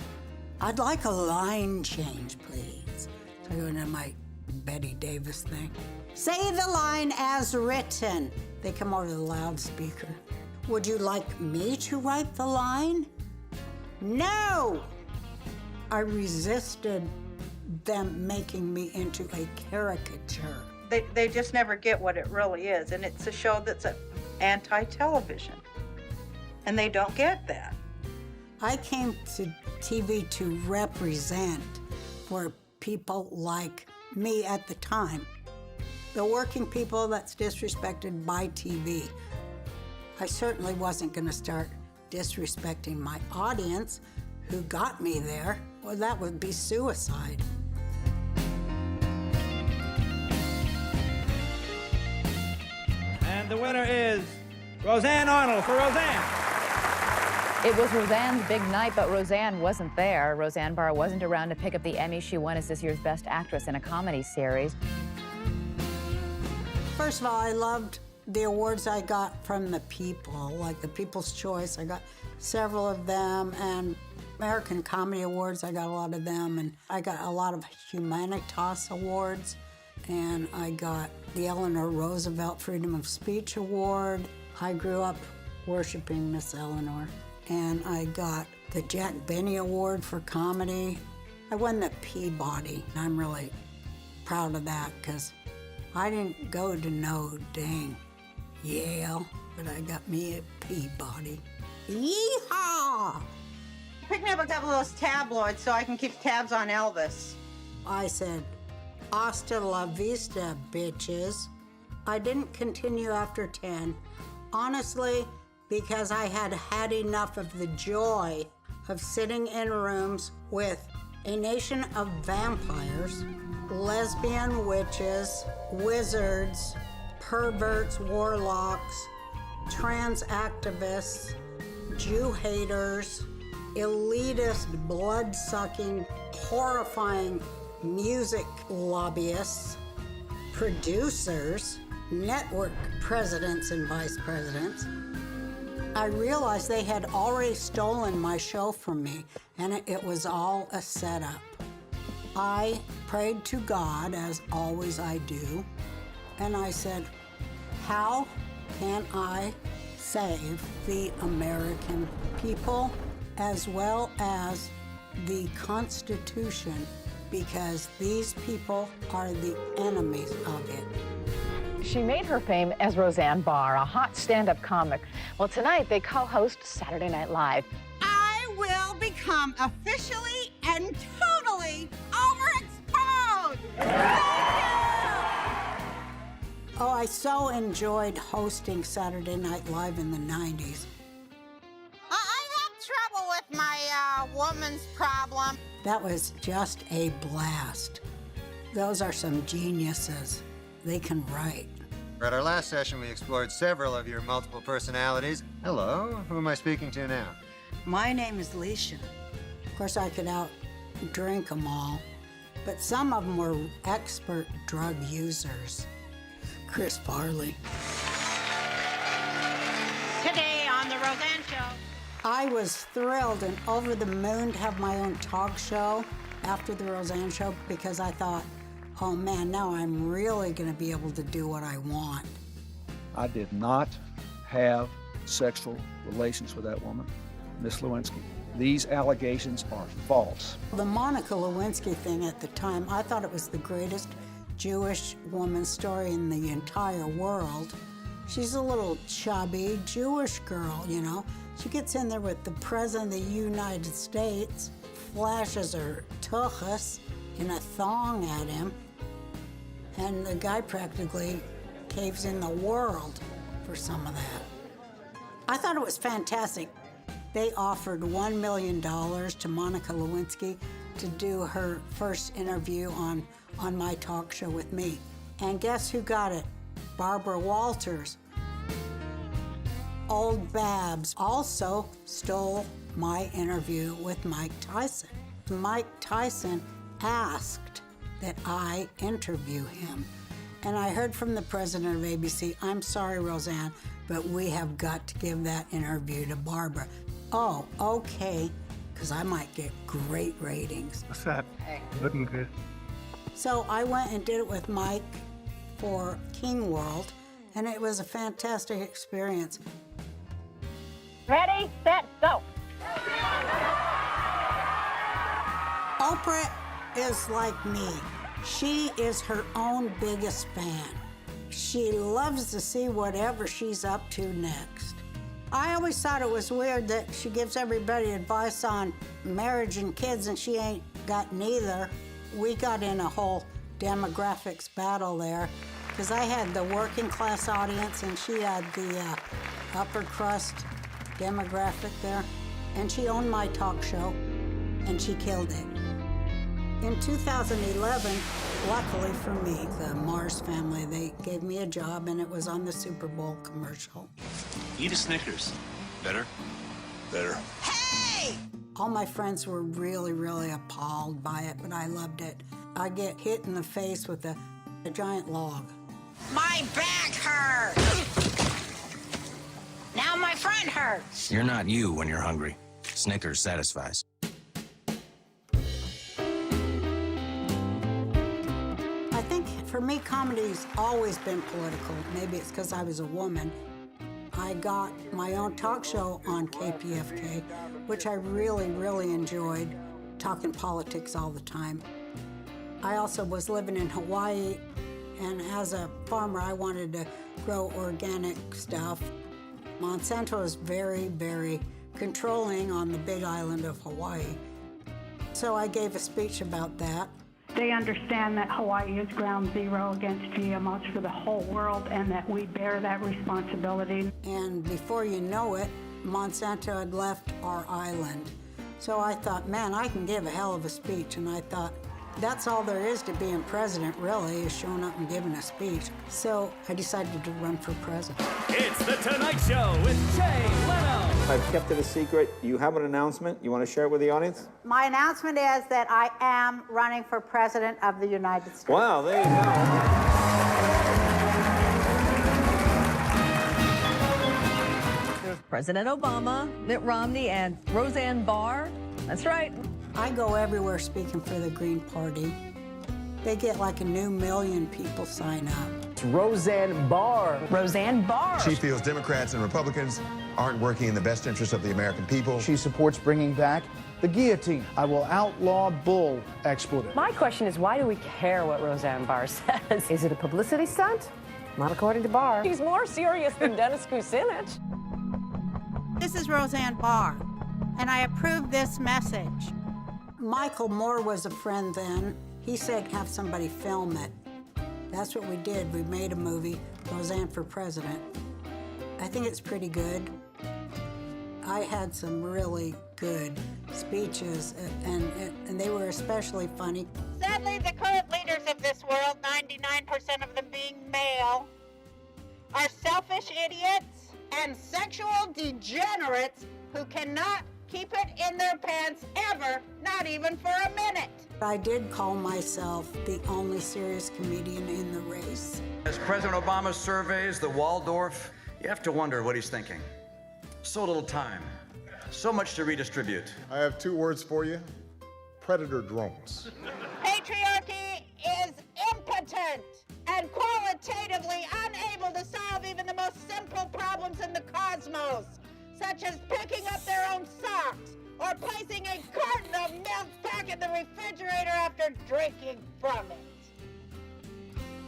I'd like a line change, please. So I go into my Betty Davis thing. Say the line as written. They come over to the loudspeaker. Would you like me to write the line? No! I resisted them making me into a caricature. They just never get what it really is, and it's a show that's anti-television, and they don't get that. I came to TV to represent for people like me at the time, the working people that's disrespected by TV. I certainly wasn't going to start disrespecting my audience who got me there. Well, that would be suicide. And the winner is Roseanne Arnold for Roseanne. It was Roseanne's big night, but Roseanne wasn't there. Roseanne Barr wasn't around to pick up the Emmy she won as this year's Best Actress in a Comedy Series. First of all, I loved the awards I got from the people, like the People's Choice. I got several of them, and American Comedy Awards, I got a lot of them, and I got a lot of Humanitas Awards, and I got the Eleanor Roosevelt Freedom of Speech Award. I grew up worshiping Miss Eleanor, and I got the Jack Benny Award for comedy. I won the Peabody. I'm really proud of that, because I didn't go to no dang Yale, but I got me a Peabody. Yeehaw! Pick me up a couple of those tabloids so I can keep tabs on Elvis. I said, hasta la vista, bitches. I didn't continue after 10, honestly, because I had had enough of the joy of sitting in rooms with a nation of vampires, lesbian witches, wizards, perverts, warlocks, trans activists, Jew haters, elitist, blood-sucking, horrifying music lobbyists, producers, network presidents and vice presidents. I realized they had already stolen my show from me, and it was all a setup. I prayed to God, as always I do, and I said, how can I save the American people as well as the Constitution, because these people are the enemies of it. She made her fame as Roseanne Barr, a hot stand-up comic. Well, tonight they co-host Saturday Night Live. I will become officially and totally overexposed. Oh, I so enjoyed hosting Saturday Night Live in the 90s. I have trouble with my woman's problem. That was just a blast. Those are some geniuses. They can write. At our last session, we explored several of your multiple personalities. Hello, who am I speaking to now? My name is Leisha. Of course, I could out-drink them all, but some of them were expert drug users. Chris Farley. Today on The Roseanne Show. I was thrilled and over the moon to have my own talk show after The Roseanne Show because I thought, oh man, now I'm really going to be able to do what I want. I did not have sexual relations with that woman, Miss Lewinsky. These allegations are false. The Monica Lewinsky thing at the time, I thought it was the greatest Jewish woman story in the entire world. She's a little chubby Jewish girl, you know. She gets in there with the President of the United States, flashes her tuchus in a thong at him, and the guy practically caves in the world for some of that. I thought it was fantastic. They offered $1 million to Monica Lewinsky to do her first interview on my talk show with me. And guess who got it? Barbara Walters. Old Babs also stole my interview with Mike Tyson. Mike Tyson asked that I interview him. And I heard from the president of ABC, I'm sorry, Roseanne, but we have got to give that interview to Barbara. Oh, okay, because I might get great ratings. What's up? Hey. Looking good. So I went and did it with Mike for King World, and it was a fantastic experience. Ready, set, go. Oprah is like me. She is her own biggest fan. She loves to see whatever she's up to next. I always thought it was weird that she gives everybody advice on marriage and kids and she ain't got neither. We got in a whole demographics battle there because I had the working class audience and she had the upper crust demographic there. And she owned my talk show and she killed it. In 2011, luckily for me, the Mars family, they gave me a job and it was on the Super Bowl commercial. Eat a Snickers. Better? Better. Hey! All my friends were really, really appalled by it, but I loved it. I get hit in the face with a giant log. My back hurts. Now my front hurts. You're not you when you're hungry. Snickers satisfies. I think for me, comedy's always been political. Maybe it's because I was a woman. I got my own talk show on KPFK, which I really, really enjoyed, talking politics all the time. I also was living in Hawaii, and as a farmer, I wanted to grow organic stuff. Monsanto is very, very controlling on the big island of Hawaii. So I gave a speech about that. They understand that Hawaii is ground zero against GMOs for the whole world and that we bear that responsibility. And before you know it, Monsanto had left our island. So I thought, man, I can give a hell of a speech. And I thought, that's all there is to being president, really, is showing up and giving a speech. So I decided to run for president. It's The Tonight Show with Jay Leno. I've kept it a secret. You have an announcement. You want to share it with the audience? My announcement is that I am running for president of the United States. Wow, there you There's President Obama, Mitt Romney, and Roseanne Barr. That's right. I go everywhere speaking for the Green Party. They get like a new million people sign up. It's Roseanne Barr. Roseanne Barr. She feels Democrats and Republicans aren't working in the best interest of the American people. She supports bringing back the guillotine. I will outlaw bull expletive. My question is, why do we care what Roseanne Barr says? Is it a publicity stunt? Not according to Barr. She's more serious than Dennis Kucinich. This is Roseanne Barr, and I approve this message. Michael Moore was a friend then. He said, have somebody film it. That's what we did. We made a movie, Roseanne for President. I think it's pretty good. I had some really good speeches, and they were especially funny. Sadly, the current leaders of this world, 99% of them being male, are selfish idiots and sexual degenerates who cannot keep it in their pants ever, not even for a minute. I did call myself the only serious comedian in the race. As President Obama surveys the Waldorf, you have to wonder what he's thinking. So little time, so much to redistribute. I have 2 words for you: predator drones. Patriarchy is impotent and qualitatively unable to solve even the most simple problems in the cosmos, such as picking up their own socks or placing a carton of milk back in the refrigerator after drinking from it.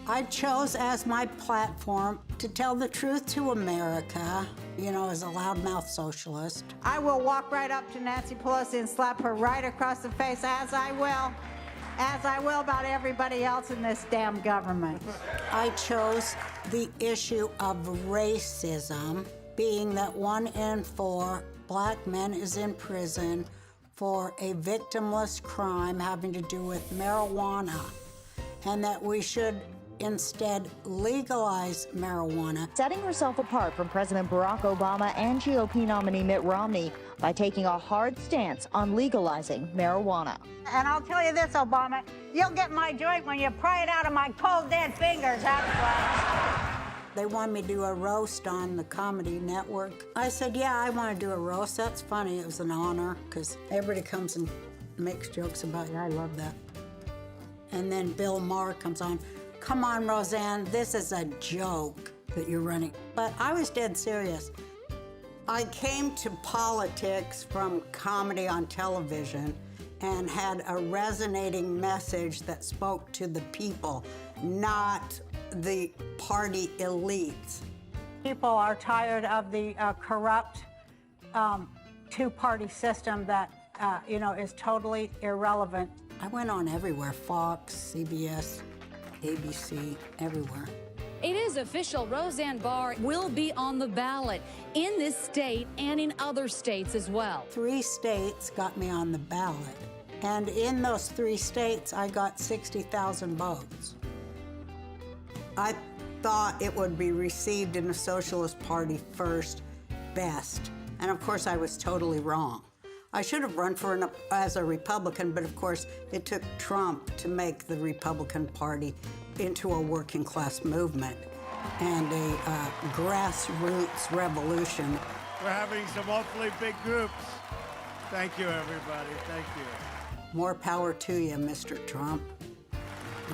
I chose as my platform to tell the truth to America, you know, as a loudmouth socialist. I will walk right up to Nancy Pelosi and slap her right across the face, as I will about everybody else in this damn government. I chose the issue of racism, being that 1 in 4 black men is in prison for a victimless crime having to do with marijuana, and that we should instead legalize marijuana. Setting herself apart from President Barack Obama and GOP nominee Mitt Romney by taking a hard stance on legalizing marijuana. And I'll tell you this, Obama, you'll get my joint when you pry it out of my cold, dead fingers. They wanted me to do a roast on the Comedy Network. I said, yeah, I want to do a roast. That's funny. It was an honor, because everybody comes and makes jokes about you. I love that. And then Bill Maher comes on. Come on, Roseanne, this is a joke that you're running. But I was dead serious. I came to politics from comedy on television and had a resonating message that spoke to the people, not the party elites. People are tired of the corrupt two-party system that, is totally irrelevant. I went on everywhere, Fox, CBS, ABC, everywhere. It is official. Roseanne Barr will be on the ballot in this state and in other states as well. 3 states got me on the ballot. And in those 3 states, I got 60,000 votes. I thought it would be received in the Socialist Party first best. And of course, I was totally wrong. I should have run as a Republican, but of course, it took Trump to make the Republican Party into a working class movement and a grassroots revolution. We're having some awfully big groups. Thank you, everybody. Thank you. More power to you, Mr. Trump.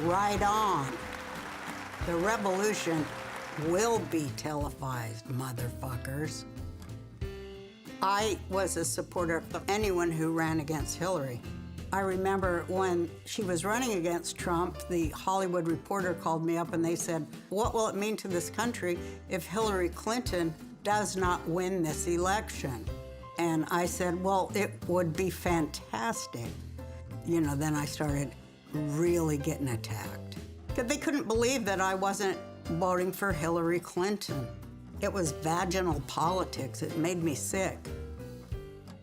Right on. The revolution will be televised, motherfuckers. I was a supporter of anyone who ran against Hillary. I remember when she was running against Trump, the Hollywood Reporter called me up and they said, what will it mean to this country if Hillary Clinton does not win this election? And I said, well, it would be fantastic. Then I started really getting attacked. Because they couldn't believe that I wasn't voting for Hillary Clinton. It was vaginal politics. It made me sick.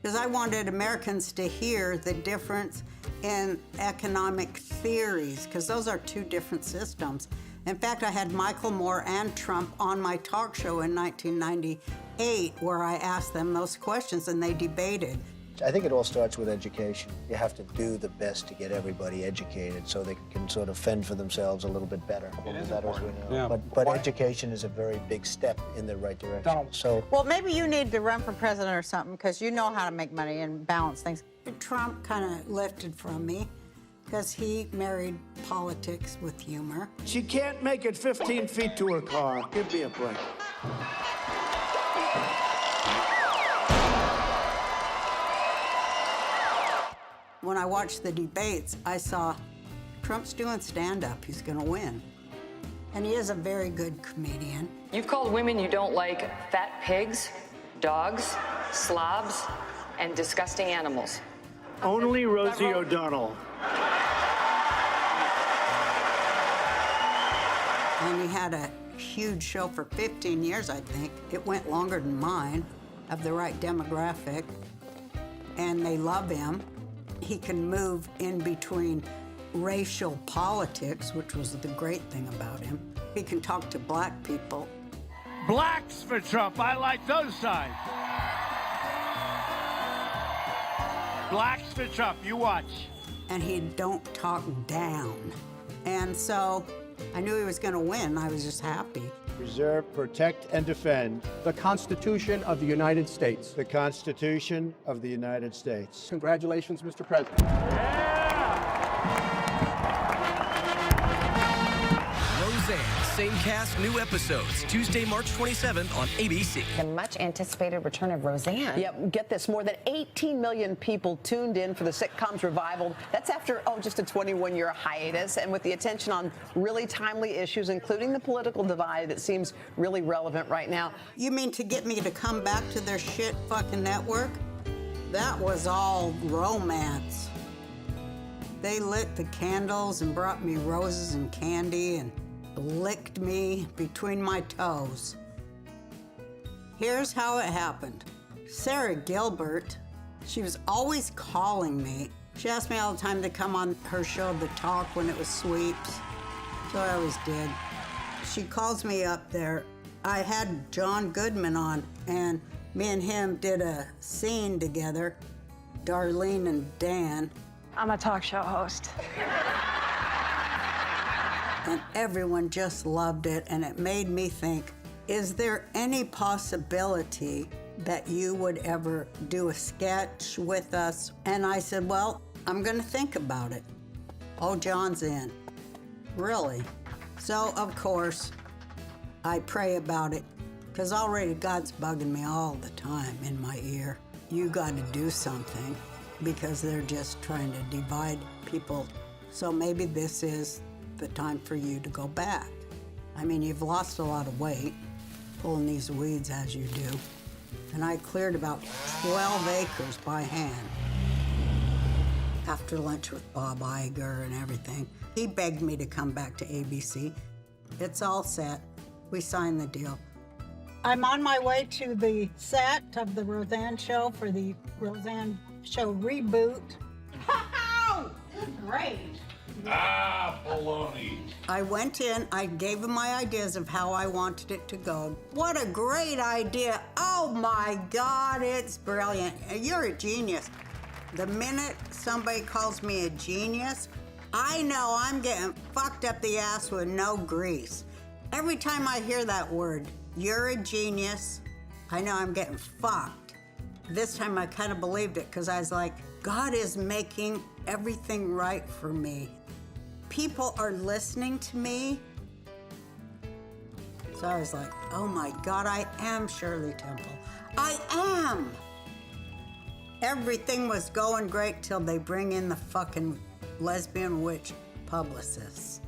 Because I wanted Americans to hear the difference in economic theories, because those are 2 different systems. In fact, I had Michael Moore and Trump on my talk show in 1998, where I asked them those questions and they debated. I think it all starts with education. You have to do the best to get everybody educated so they can sort of fend for themselves a little bit better. But education is a very big step in the right direction. So, well, maybe you need to run for president or something, because you know how to make money and balance things. Trump kind of lifted from me because he married politics with humor. She can't make it 15 feet to her car. Give me a break. When I watched the debates, I saw Trump's doing stand-up. He's gonna win. And he is a very good comedian. You've called women you don't like fat pigs, dogs, slobs, and disgusting animals. Only Rosie O'Donnell. And he had a huge show for 15 years, I think. It went longer than mine, of the right demographic. And they love him. He can move in between racial politics, which was the great thing about him. He can talk to black people. Blacks for Trump. I like those sides. Blacks for Trump. You watch. And he don't talk down. And so I knew he was going to win. I was just happy. Preserve, protect, and defend the Constitution of the United States. the Constitution of the United States. Congratulations, Mr. President. Roseanne, same cast, new episodes, Tuesday, March 27th on ABC. The much anticipated return of Roseanne. Yep, get this, more than 18 million people tuned in for the sitcom's revival. That's after, just a 21-year hiatus, and with the attention on really timely issues, including the political divide that seems really relevant right now. You mean to get me to come back to their shit fucking network? That was all romance. They lit the candles and brought me roses and candy and licked me between my toes. Here's how it happened. Sarah Gilbert, she was always calling me. She asked me all the time to come on her show, The Talk, when it was sweeps. So I always did. She calls me up there. I had John Goodman on, and me and him did a scene together, Darlene and Dan. I'm a talk show host. And everyone just loved it, and it made me think, is there any possibility that you would ever do a sketch with us? And I said, well, I'm gonna think about it. Oh, John's in. Really? So, of course, I pray about it, because already God's bugging me all the time in my ear. You gotta do something, because they're just trying to divide people. So maybe this is the time for you to go back. I mean, you've lost a lot of weight pulling these weeds as you do. And I cleared about 12 acres by hand after lunch with Bob Iger and everything. He begged me to come back to ABC. It's all set. We signed the deal. I'm on my way to the set of the Roseanne show for the Roseanne show reboot. Great. Baloney. I went in, I gave him my ideas of how I wanted it to go. What a great idea. Oh my God, it's brilliant. You're a genius. The minute somebody calls me a genius, I know I'm getting fucked up the ass with no grease. Every time I hear that word, you're a genius, I know I'm getting fucked. This time I kind of believed it, because I was like, God is making everything right for me. People are listening to me. So I was like, oh my God, I am Shirley Temple. I am. Everything was going great till they bring in the fucking lesbian witch publicists.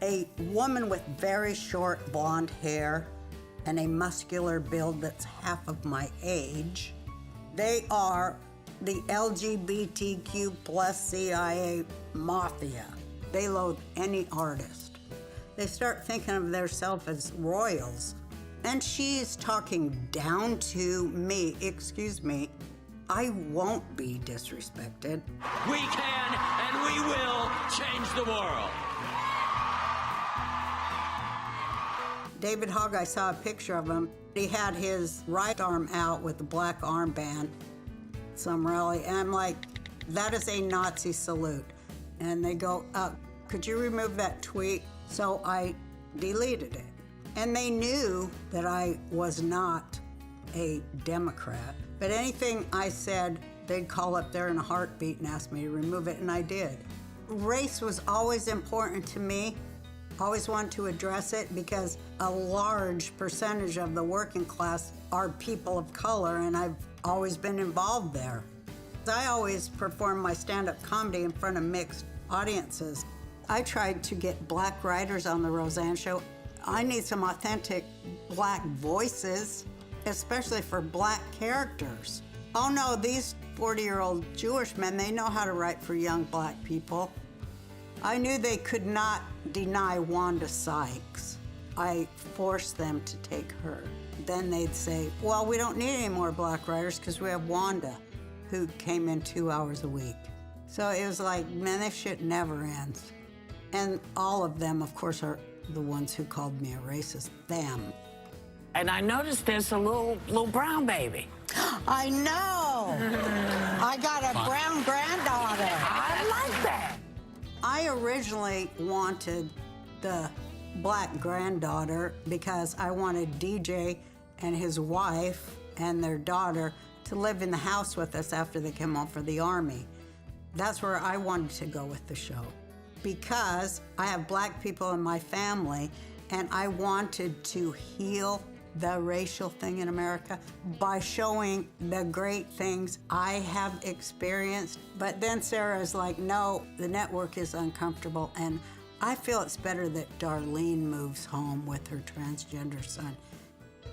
A woman with very short blonde hair and a muscular build that's half of my age. They are the LGBTQ plus CIA mafia. They loathe any artist. They start thinking of themselves as royals. And she's talking down to me. Excuse me, I won't be disrespected. We can and we will change the world. David Hogg, I saw a picture of him. He had his right arm out with the black armband, some rally, and I'm like, that is a Nazi salute. And they go, could you remove that tweet? So I deleted it. And they knew that I was not a Democrat, but anything I said, they'd call up there in a heartbeat and ask me to remove it, and I did. Race was always important to me. Always wanted to address it because a large percentage of the working class are people of color, and I've always been involved there. I always perform my stand-up comedy in front of mixed audiences. I tried to get black writers on the Roseanne show. I need some authentic black voices, especially for black characters. Oh no, these 40-year-old Jewish men, they know how to write for young black people. I knew they could not deny Wanda Sykes. I forced them to take her. Then they'd say, well, we don't need any more black writers because we have Wanda, who came in 2 hours a week. So it was like, man, this shit never ends. And all of them, of course, are the ones who called me a racist, them. And I noticed there's a little brown baby. I know. I got a brown granddaughter. I like that. I originally wanted the black granddaughter because I wanted DJ and his wife and their daughter to live in the house with us after they came home for the Army. That's where I wanted to go with the show, because I have black people in my family, and I wanted to heal the racial thing in America by showing the great things I have experienced. But then Sarah's like, no, the network is uncomfortable, and I feel it's better that Darlene moves home with her transgender son.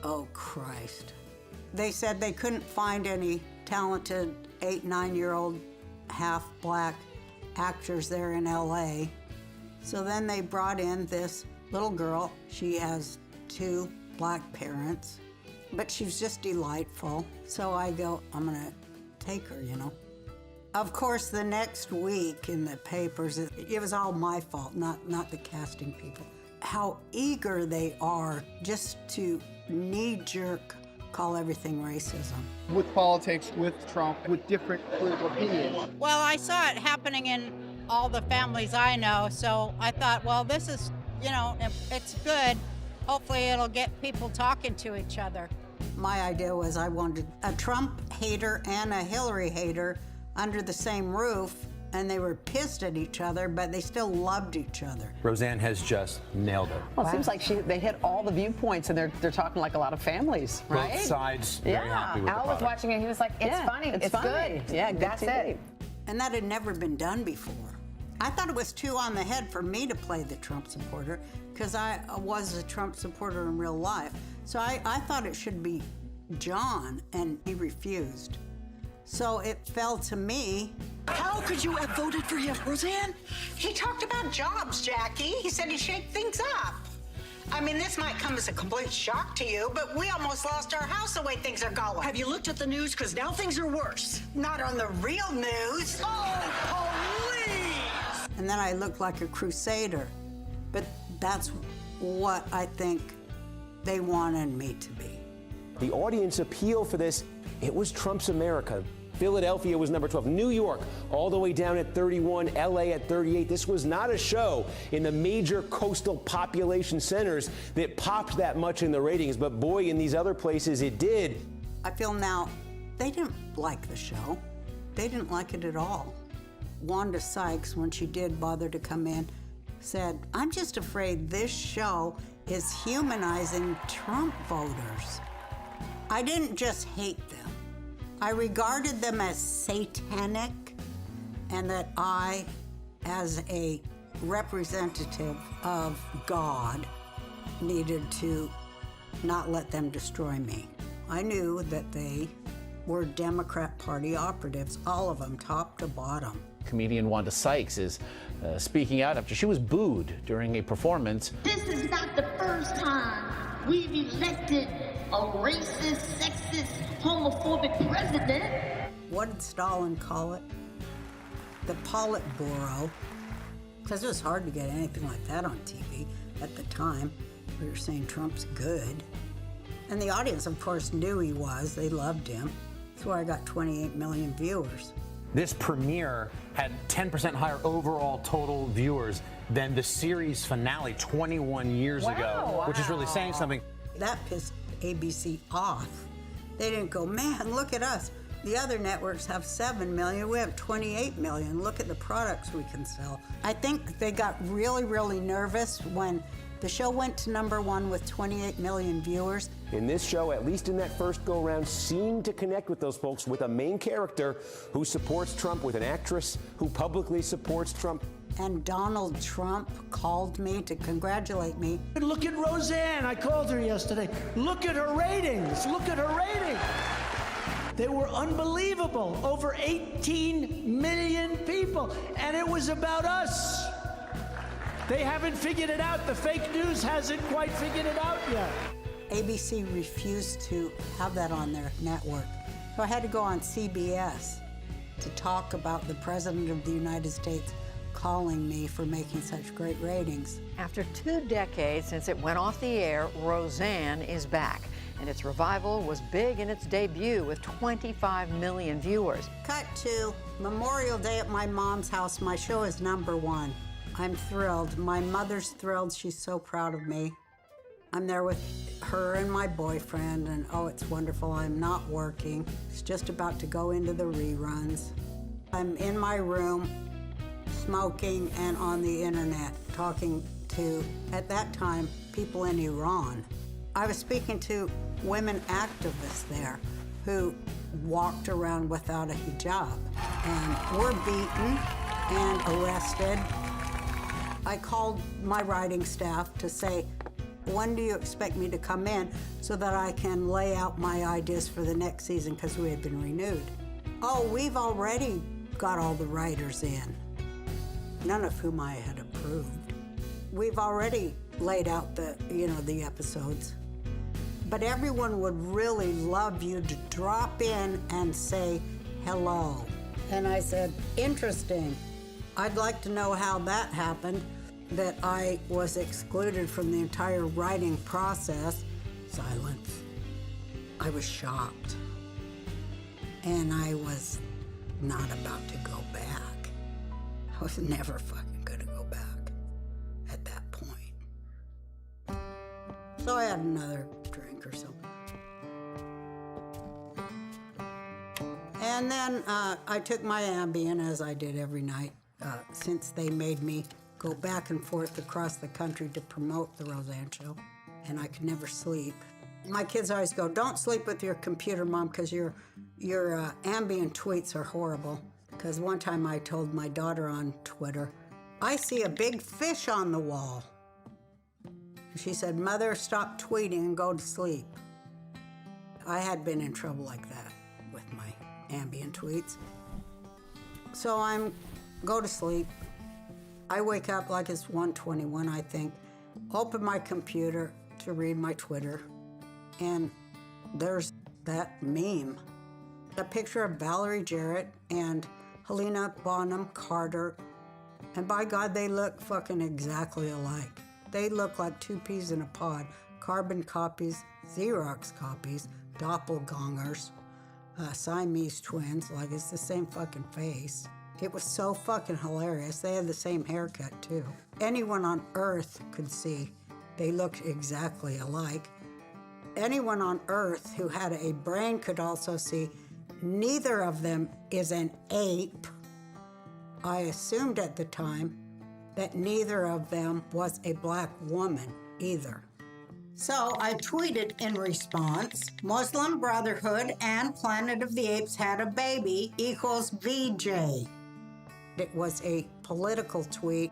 Oh, Christ. They said they couldn't find any talented 8, 9-year-old half-black actors there in LA. So then they brought in this little girl. She has 2 black parents, but she's just delightful. So I go, I'm gonna take her, you know. Of course, the next week in the papers, it was all my fault, not the casting people. How eager they are just to knee-jerk call everything racism. With politics, with Trump, with different political opinions. Well, I saw it happening in all the families I know, so I thought, well, this is, you know, it's good. Hopefully it'll get people talking to each other. My idea was I wanted a Trump hater and a Hillary hater under the same roof, and they were pissed at each other, but they still loved each other. Roseanne has just nailed it. Well, it seems like they hit all the viewpoints, and they're talking like a lot of families, right? Both sides very happy with Al the was product. watching it. He was like, it's funny. It's funny. good. Yeah, good that's TV. it. And that had never been done before. I thought it was too on the head for me to play the Trump supporter, because I was a Trump supporter in real life. So I thought it should be John, and he refused. So it fell to me. How could you have voted for him, Roseanne? He talked about jobs, Jackie. He said he'd shake things up. I mean, this might come as a complete shock to you, but we almost lost our house the way things are going. Have you looked at the news? Because now things are worse. Not on the real news. Oh, please! And then I looked like a crusader. But that's what I think they wanted me to be. The audience appeal for this, it was Trump's America. Philadelphia was number 12. New York, all the way down at 31. LA at 38. This was not a show in the major coastal population centers that popped that much in the ratings. But boy, in these other places, it did. I feel now, they didn't like the show. They didn't like it at all. Wanda Sykes, when she did bother to come in, said, I'm just afraid this show is humanizing Trump voters. I didn't just hate them. I regarded them as satanic, and that I, as a representative of God, needed to not let them destroy me. I knew that they were Democrat Party operatives, all of them, top to bottom. Comedian Wanda Sykes is speaking out after she was booed during a performance. This is not the first time we've elected a racist, sexist, homophobic president. What did Stalin call it? The Politburo. Because it was hard to get anything like that on TV at the time. We were saying Trump's good. And the audience, of course, knew he was. They loved him. That's why I got 28 million viewers. This premiere had 10% higher overall total viewers than the series finale 21 years ago, which is really saying something. That pissed ABC off. They didn't go, man, look at us. The other networks have 7 million, we have 28 million. Look at the products we can sell. I think they got really, really nervous when the show went to #1 with 28 million viewers, In this show, at least in that first go-round, seemed to connect with those folks with a main character who supports Trump, with an actress who publicly supports Trump. And Donald Trump called me to congratulate me. Look at Roseanne. I called her yesterday. Look at her ratings. Look at her ratings. They were unbelievable. Over 18 million people. And it was about us. They haven't figured it out. The fake news hasn't quite figured it out yet. ABC refused to have that on their network. So I had to go on CBS to talk about the President of the United States calling me for making such great ratings. After 2 decades since it went off the air, Roseanne is back. And its revival was big in its debut with 25 million viewers. Cut to Memorial Day at my mom's house. My show is #1. I'm thrilled. My mother's thrilled. She's so proud of me. I'm there with her and my boyfriend, and oh, it's wonderful. I'm not working. It's just about to go into the reruns. I'm in my room, smoking, and on the internet, talking to, at that time, people in Iran. I was speaking to women activists there who walked around without a hijab and were beaten and arrested. I called my writing staff to say, when do you expect me to come in so that I can lay out my ideas for the next season, because we had been renewed? Oh, we've already got all the writers in, none of whom I had approved. We've already laid out the episodes. But everyone would really love you to drop in and say hello. And I said, interesting. I'd like to know how that happened, that I was excluded from the entire writing process. Silence. I was shocked. And I was not about to go back. I was never fucking gonna go back at that point. So I had another drink or something. And then I took my Ambien, as I did every night, since they made me go back and forth across the country to promote the Roseanne Show, and I could never sleep. My kids always go, don't sleep with your computer, Mom, because your Ambien tweets are horrible. Because one time I told my daughter on Twitter, I see a big fish on the wall. She said, Mother, stop tweeting and go to sleep. I had been in trouble like that with my Ambien tweets. So I go to sleep. I wake up like it's 1:21, I think, open my computer to read my Twitter, and there's that meme. A picture of Valerie Jarrett and Helena Bonham Carter, and by God, they look fucking exactly alike. They look like two peas in a pod, carbon copies, Xerox copies, doppelgangers, Siamese twins, like it's the same fucking face. It was so fucking hilarious. They had the same haircut, too. Anyone on Earth could see they looked exactly alike. Anyone on Earth who had a brain could also see neither of them is an ape. I assumed at the time that neither of them was a black woman either. So I tweeted in response, Muslim Brotherhood and Planet of the Apes had a baby equals VJ. It was a political tweet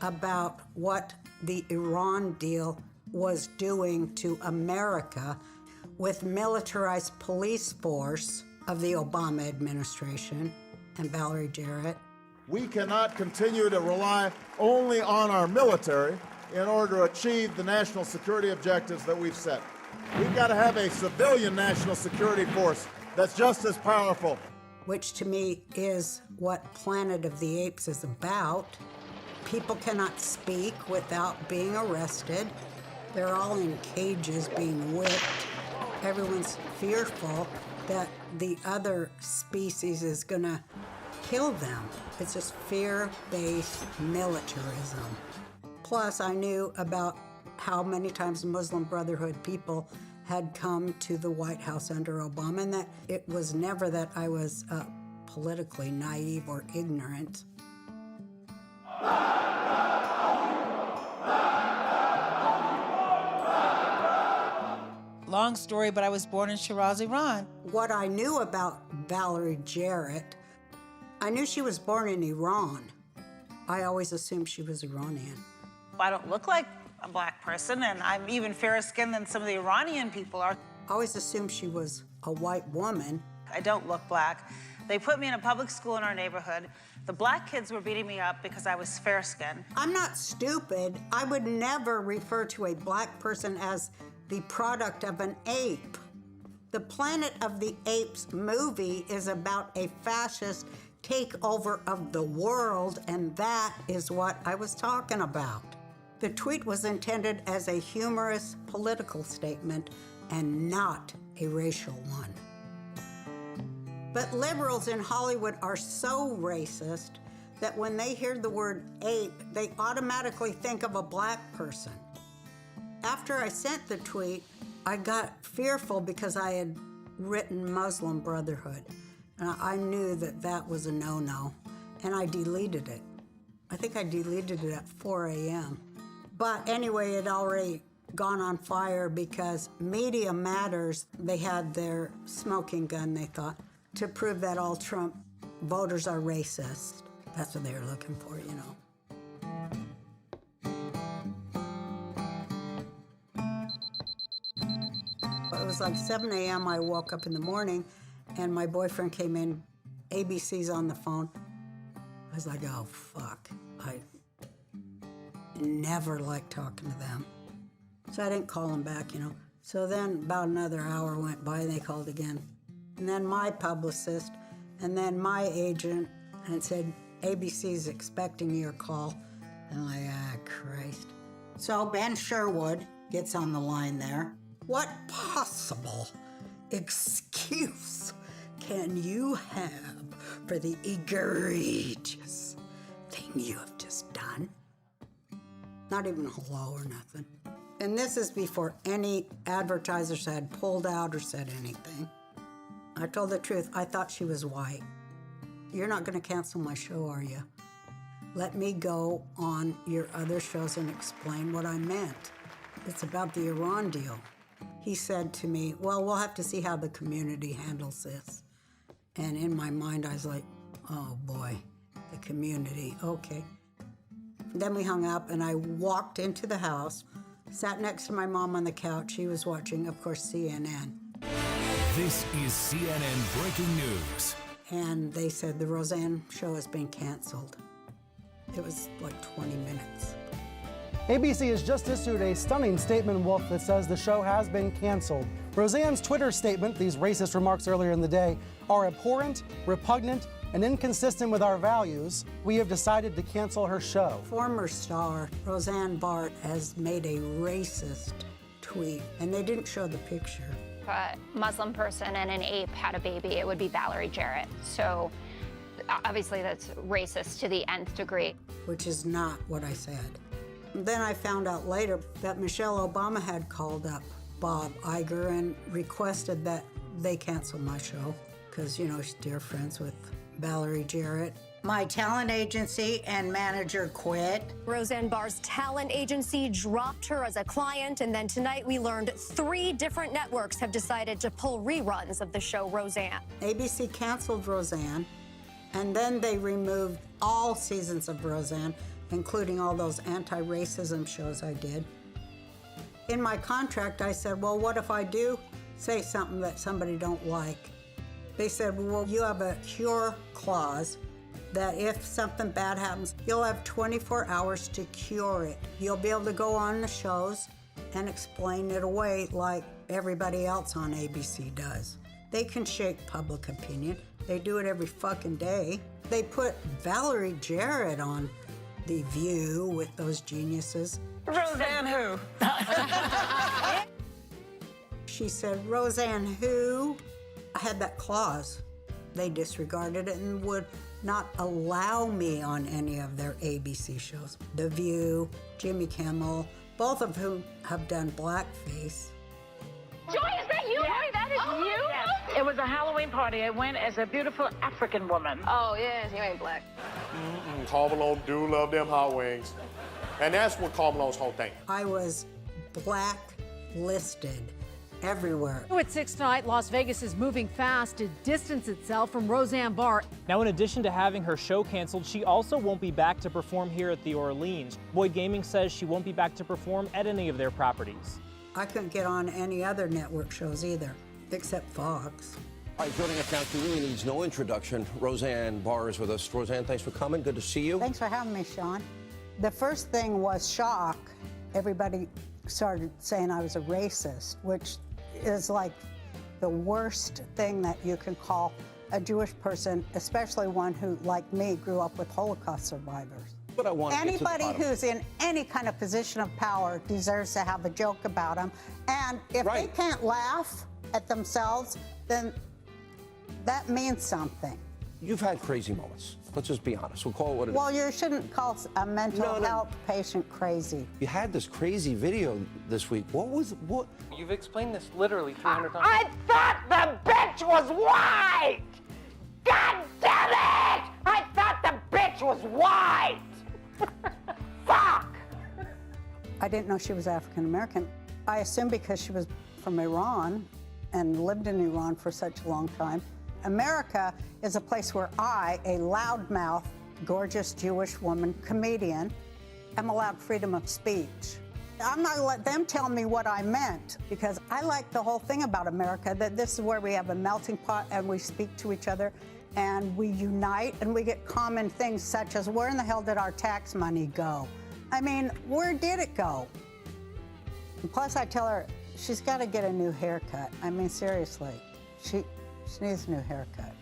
about what the Iran deal was doing to America with militarized police force of the Obama administration and Valerie Jarrett. We cannot continue to rely only on our military in order to achieve the national security objectives that we've set. We've got to have a civilian national security force that's just as powerful. Which to me is what Planet of the Apes is about. People cannot speak without being arrested. They're all in cages being whipped. Everyone's fearful that the other species is gonna kill them. It's just fear-based militarism. Plus, I knew about how many times Muslim Brotherhood people had come to the White House under Obama, and that it was never that I was politically naive or ignorant. Long story, but I was born in Shiraz, Iran. What I knew about Valerie Jarrett, I knew she was born in Iran. I always assumed she was Iranian. I don't look like a black person, and I'm even fairer skinned than some of the Iranian people are. I always assumed she was a white woman. I don't look black. They put me in a public school in our neighborhood. The black kids were beating me up because I was fair skinned. I'm not stupid. I would never refer to a black person as the product of an ape. The Planet of the Apes movie is about a fascist takeover of the world, and that is what I was talking about. The tweet was intended as a humorous political statement and not a racial one. But liberals in Hollywood are so racist that when they hear the word ape, they automatically think of a black person. After I sent the tweet, I got fearful because I had written Muslim Brotherhood. And I knew that that was a no-no, and I deleted it. I think I deleted it at 4 a.m. But anyway, it had already gone on fire because Media Matters, they had their smoking gun, they thought, to prove that all Trump voters are racist. That's what they were looking for, you know. It was like 7 a.m. I woke up in the morning, and my boyfriend came in, ABC's on the phone. I was like, oh, fuck. I never liked talking to them. So I didn't call him back, you know. So then about another hour went by, and they called again. And then my publicist, and then my agent, and said, ABC's expecting your call. And I'm like, ah, Christ. So Ben Sherwood gets on the line there. What possible excuse can you have for the egregious thing you have just done? Not even hello or nothing. And this is before any advertisers had pulled out or said anything. I told the truth. I thought she was white. You're not going to cancel my show, are you? Let me go on your other shows and explain what I meant. It's about the Iran deal. He said to me, well, we'll have to see how the community handles this. And in my mind, I was like, oh boy, the community, okay. Then we hung up and I walked into the house, sat next to my mom on the couch. She was watching, of course, CNN. This is CNN breaking news. And they said the Roseanne show has been canceled. It was like 20 minutes. ABC has just issued a stunning statement, Wolf, that says the show has been canceled. Roseanne's Twitter statement, these racist remarks earlier in the day, are abhorrent, repugnant, and inconsistent with our values. We have decided to cancel her show. Former star Roseanne Barr has made a racist tweet, and they didn't show the picture. If a Muslim person and an ape had a baby, it would be Valerie Jarrett. So obviously that's racist to the nth degree. Which is not what I said. Then I found out later that Michelle Obama had called up Bob Iger and requested that they cancel my show because, you know, she's dear friends with Valerie Jarrett. My talent agency and manager quit. Roseanne Barr's talent agency dropped her as a client, and then tonight we learned 3 different networks have decided to pull reruns of the show Roseanne. ABC canceled Roseanne, and then they removed all seasons of Roseanne, including all those anti-racism shows I did. In my contract, I said, well, what if I do say something that somebody don't like? They said, well, you have a cure clause that if something bad happens, you'll have 24 hours to cure it. You'll be able to go on the shows and explain it away like everybody else on ABC does. They can shake public opinion. They do it every fucking day. They put Valerie Jarrett on The View with those geniuses. Roseanne who? She said, Roseanne who? I had that clause. They disregarded it and would not allow me on any of their ABC shows. The View, Jimmy Kimmel, both of whom have done blackface. Joy, is that you? Yes. That is you? Yes. It was a Halloween party. I went as a beautiful African woman. Oh, yes, you ain't black. Carl Malone do love them hot wings. And that's what Carl Malone's whole thing. I was blacklisted everywhere. At 6 tonight, Las Vegas is moving fast to distance itself from Roseanne Barr. Now, in addition to having her show canceled, she also won't be back to perform here at the Orleans. Boyd Gaming says she won't be back to perform at any of their properties. I couldn't get on any other network shows either, except Fox. All right, joining us now, she really needs no introduction. Roseanne Barr is with us. Roseanne, thanks for coming. Good to see you. Thanks for having me, Sean. The first thing was shock. Everybody started saying I was a racist, which is like the worst thing that you can call a Jewish person, especially one who, like me, grew up with Holocaust survivors. But I want anybody who's in any kind of position of power deserves to have a joke about them. And if they can't laugh at themselves, then that means something. You've had crazy moments. Let's just be honest. We'll call it what it is. Well, you shouldn't call a mental health patient crazy. You had this crazy video this week. What? You've explained this literally 300 times. I thought the bitch was white! God damn it! I thought the bitch was white! Fuck! I didn't know she was African American. I assumed because she was from Iran and lived in Iran for such a long time. America is a place where I, a loudmouth, gorgeous Jewish woman, comedian, am allowed freedom of speech. I'm not gonna let them tell me what I meant, because I like the whole thing about America, that this is where we have a melting pot and we speak to each other and we unite and we get common things such as, where in the hell did our tax money go? I mean, where did it go? And plus I tell her, she's gotta get a new haircut. I mean, seriously, she needs a new haircut.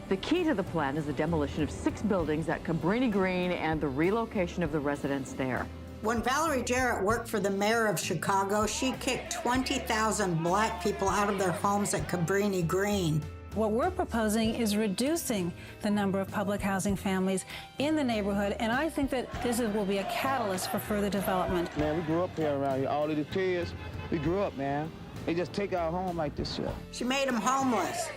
The key to the plan is the demolition of 6 buildings at Cabrini Green and the relocation of the residents there. When Valerie Jarrett worked for the mayor of Chicago, she kicked 20,000 black people out of their homes at Cabrini Green. What we're proposing is reducing the number of public housing families in the neighborhood, and I think that this will be a catalyst for further development. Man, we grew up here around here. All of the kids, we grew up, man. They just take our home like this shit. She made them homeless.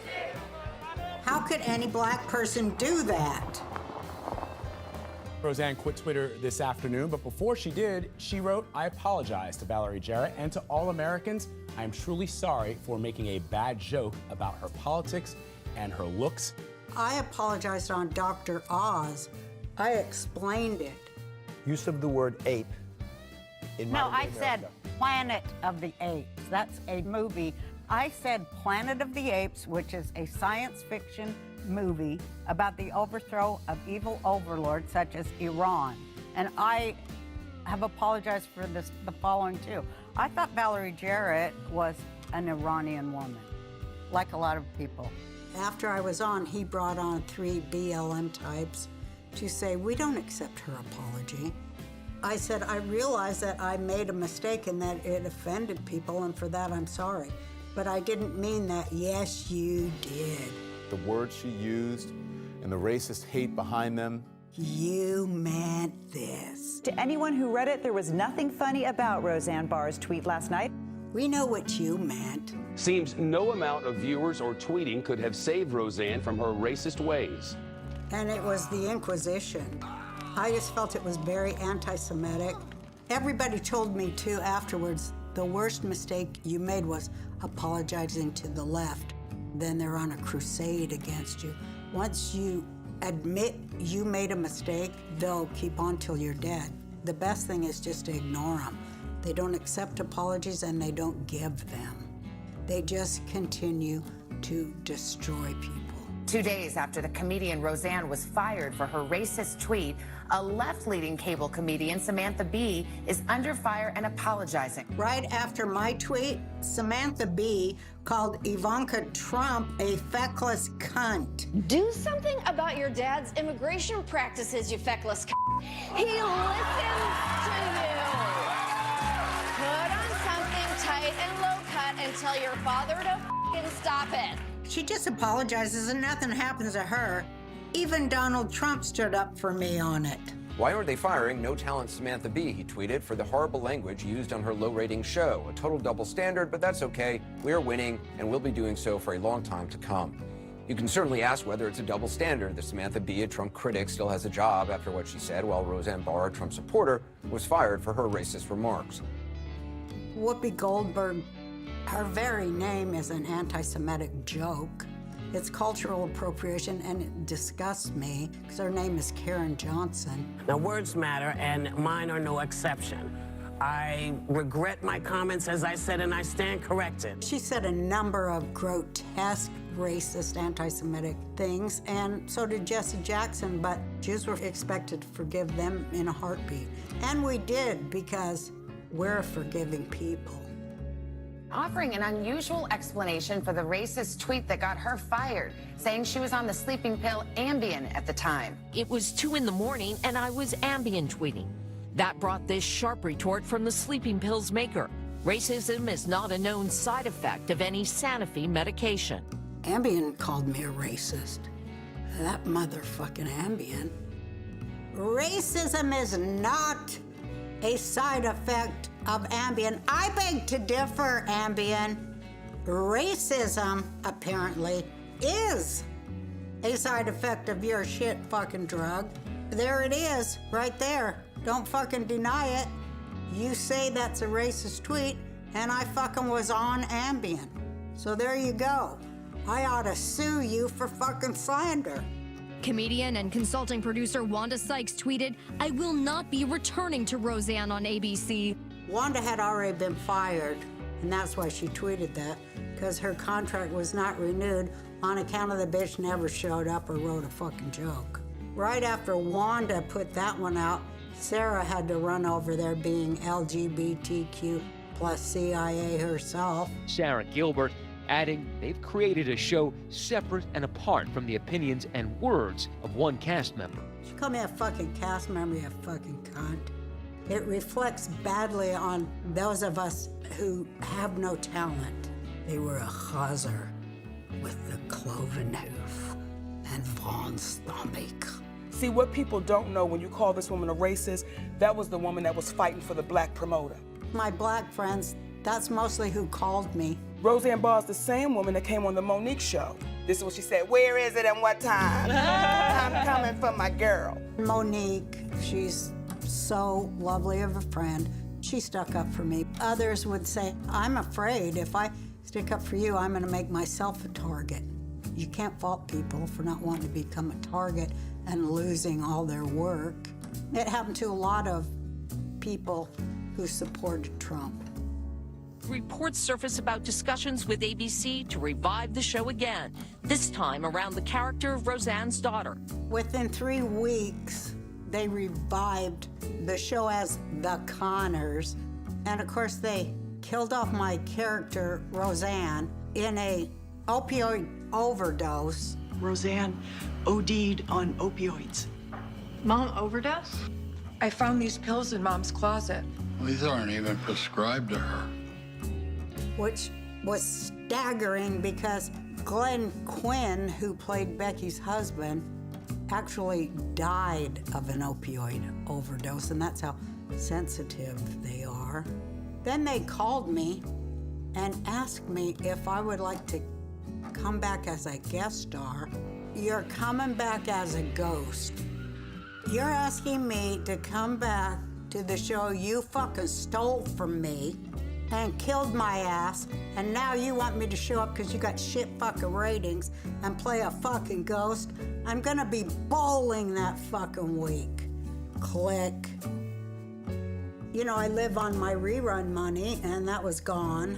How could any black person do that? Roseanne quit Twitter this afternoon, but before she did, she wrote, "I apologize to Valerie Jarrett and to all Americans. I am truly sorry for making a bad joke about her politics and her looks." I apologized on Dr. Oz. I explained it. Use of the word ape in No, modern-day I said America. Planet of the Apes. That's a movie. I said Planet of the Apes, which is a science fiction movie about the overthrow of evil overlords such as Iran. And I have apologized for the following too. I thought Valerie Jarrett was an Iranian woman, like a lot of people. After I was on, he brought on 3 BLM types to say, we don't accept her apology. I said, I realize that I made a mistake and that it offended people, and for that I'm sorry. But I didn't mean that. Yes, you did. The words she used and the racist hate behind them. You meant this. To anyone who read it, there was nothing funny about Roseanne Barr's tweet last night. We know what you meant. Seems no amount of viewers or tweeting could have saved Roseanne from her racist ways. And it was the Inquisition. I just felt it was very anti-Semitic. Everybody told me too afterwards, the worst mistake you made was apologizing to the left. Then they're on a crusade against you. Once you admit you made a mistake, they'll keep on till you're dead. The best thing is just to ignore them. They don't accept apologies and they don't give them. They just continue to destroy people. 2 days after the comedian Roseanne was fired for her racist tweet, a left-leaning cable comedian, Samantha Bee, is under fire and apologizing. Right after my tweet, Samantha Bee called Ivanka Trump a feckless cunt. Do something about your dad's immigration practices, you feckless cunt. He listens to you. Put on something tight and low-cut and tell your father to f***ing stop it. She just apologizes and nothing happens to her. Even Donald Trump stood up for me on it. Why aren't they firing no talent Samantha Bee, he tweeted, for the horrible language used on her low-rating show. A total double standard, but that's okay. We are winning, and we'll be doing so for a long time to come. You can certainly ask whether it's a double standard that Samantha Bee, a Trump critic, still has a job after what she said, while Roseanne Barr, a Trump supporter, was fired for her racist remarks. Whoopi Goldberg, her very name is an anti-Semitic joke. It's cultural appropriation, and it disgusts me because her name is Karen Johnson. Now, words matter, and mine are no exception. I regret my comments, as I said, and I stand corrected. She said a number of grotesque, racist, anti-Semitic things, and so did Jesse Jackson, but Jews were expected to forgive them in a heartbeat. And we did, because we're a forgiving people. Offering an unusual explanation for the racist tweet that got her fired, saying she was on the sleeping pill Ambien at the time. It was 2 in the morning and I was Ambien tweeting. That brought this sharp retort from the sleeping pills maker. Racism is not a known side effect of any Sanofi medication. Ambien called me a racist. That motherfucking Ambien. Racism is not a side effect of Ambien. I beg to differ, Ambien. Racism, apparently, is a side effect of your shit fucking drug. There it is, right there. Don't fucking deny it. You say that's a racist tweet, and I fucking was on Ambien. So there you go. I ought to sue you for fucking slander. Comedian and consulting producer Wanda Sykes tweeted, "I will not be returning to Roseanne on ABC." Wanda had already been fired, and that's why she tweeted that, because her contract was not renewed on account of the bitch never showed up or wrote a fucking joke. Right after Wanda put that one out, Sarah had to run over there being LGBTQ plus CIA herself. Sarah Gilbert adding they've created a show separate and apart from the opinions and words of one cast member. She called me a fucking cast member, you fucking cunt. It reflects badly on those of us who have no talent. They were a chazer with the cloven hoof and von stomach. See, what people don't know when you call this woman a racist, that was the woman that was fighting for the black promoter. My black friends, that's mostly who called me. Roseanne Barr is the same woman that came on the Monique show. This is what she said, "Where is it and what time?" I'm coming for my girl. Monique, she's so lovely of a friend. She stuck up for me. Others would say, I'm afraid if I stick up for you, I'm gonna make myself a target. You can't fault people for not wanting to become a target and losing all their work. It happened to a lot of people who supported Trump. Reports surface about discussions with ABC to revive the show again, this time around the character of Roseanne's daughter. Within 3 weeks, they revived the show as The Connors. And of course, they killed off my character, Roseanne, in a opioid overdose. Roseanne OD'd on opioids. Mom overdosed? I found these pills in Mom's closet. These aren't even prescribed to her. Which was staggering because Glenn Quinn, who played Becky's husband, actually died of an opioid overdose, and that's how sensitive they are. Then they called me and asked me if I would like to come back as a guest star. You're coming back as a ghost. You're asking me to come back to the show you fucking stole from me and killed my ass, and now you want me to show up because you got shit fucking ratings and play a fucking ghost? I'm gonna be bowling that fucking week. Click. You know, I live on my rerun money, and that was gone.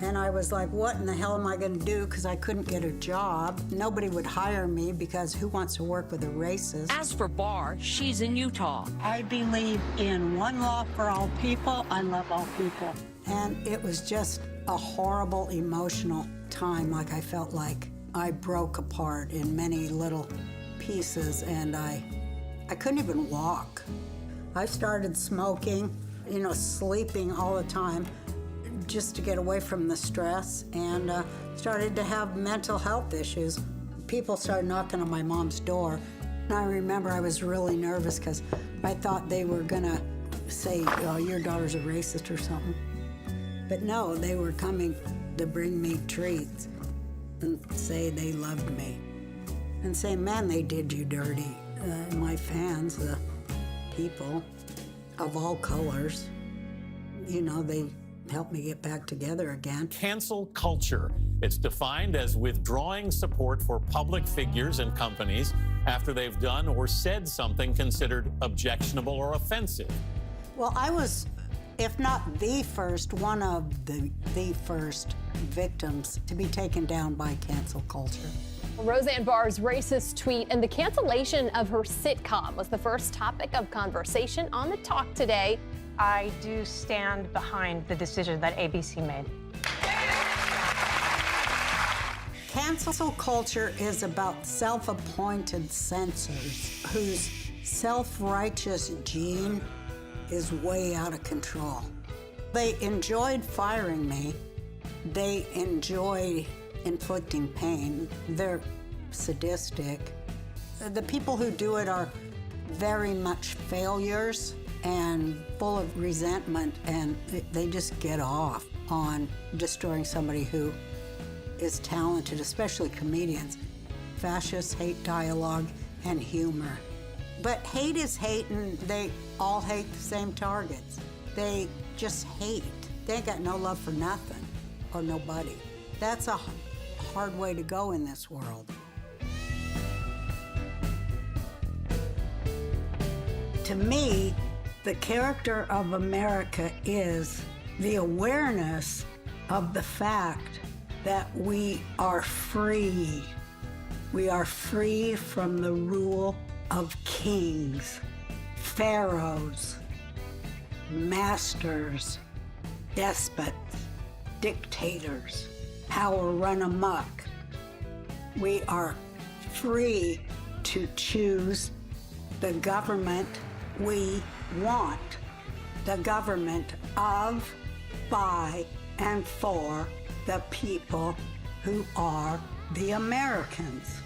And I was like, what in the hell am I gonna do? Because I couldn't get a job. Nobody would hire me because who wants to work with a racist? As for Barr, she's in Utah. I believe in one law for all people. I love all people. And it was just a horrible emotional time. Like I felt like I broke apart in many little pieces, and I couldn't even walk. I started smoking, you know, sleeping all the time, just to get away from the stress, and started to have mental health issues. People started knocking on my mom's door. And I remember I was really nervous because I thought they were gonna say, oh, your daughter's a racist or something. But no, they were coming to bring me treats and say they loved me. And say, man, they did you dirty. My fans, the people of all colors, you know, they help me get back together again. Cancel culture. It's defined as withdrawing support for public figures and companies after they've done or said something considered objectionable or offensive. Well, I was, if not the first, one of the first victims to be taken down by cancel culture. Roseanne Barr's racist tweet and the cancellation of her sitcom was the first topic of conversation on The Talk today. I do stand behind the decision that ABC made. Cancel culture is about self-appointed censors whose self-righteous gene is way out of control. They enjoyed firing me. They enjoy inflicting pain. They're sadistic. The people who do it are very much failures and full of resentment, and they just get off on destroying somebody who is talented, especially comedians. Fascists hate dialogue and humor. But hate is hate, and they all hate the same targets. They just hate. They ain't got no love for nothing or nobody. That's a hard way to go in this world. To me, the character of America is the awareness of the fact that we are free. We are free from the rule of kings, pharaohs, masters, despots, dictators, power run amok. We are free to choose the government we want, the government of, by, and for the people who are the Americans.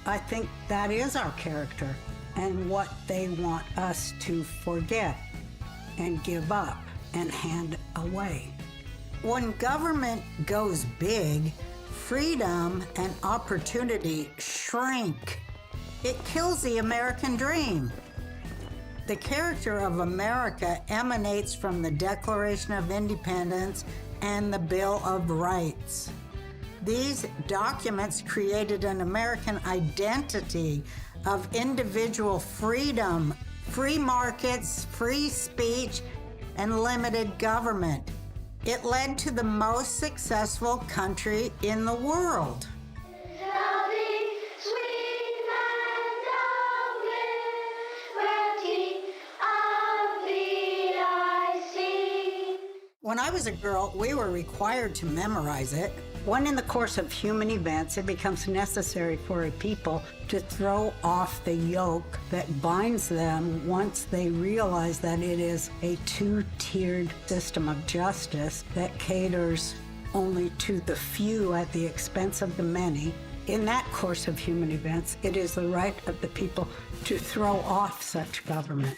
I think that is our character and what they want us to forget and give up and hand away. When government goes big, freedom and opportunity shrink. It kills the American dream. The character of America emanates from the Declaration of Independence and the Bill of Rights. These documents created an American identity of individual freedom, free markets, free speech, and limited government. It led to the most successful country in the world. When I was a girl, we were required to memorize it. When in the course of human events, it becomes necessary for a people to throw off the yoke that binds them once they realize that it is a two-tiered system of justice that caters only to the few at the expense of the many. In that course of human events, it is the right of the people to throw off such government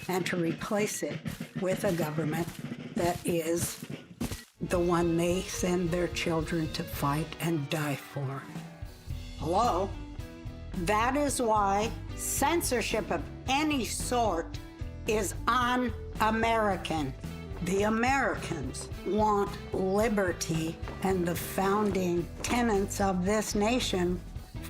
and to replace it with a government that is the one they send their children to fight and die for. Hello? That is why censorship of any sort is un-American. The Americans want liberty and the founding tenets of this nation: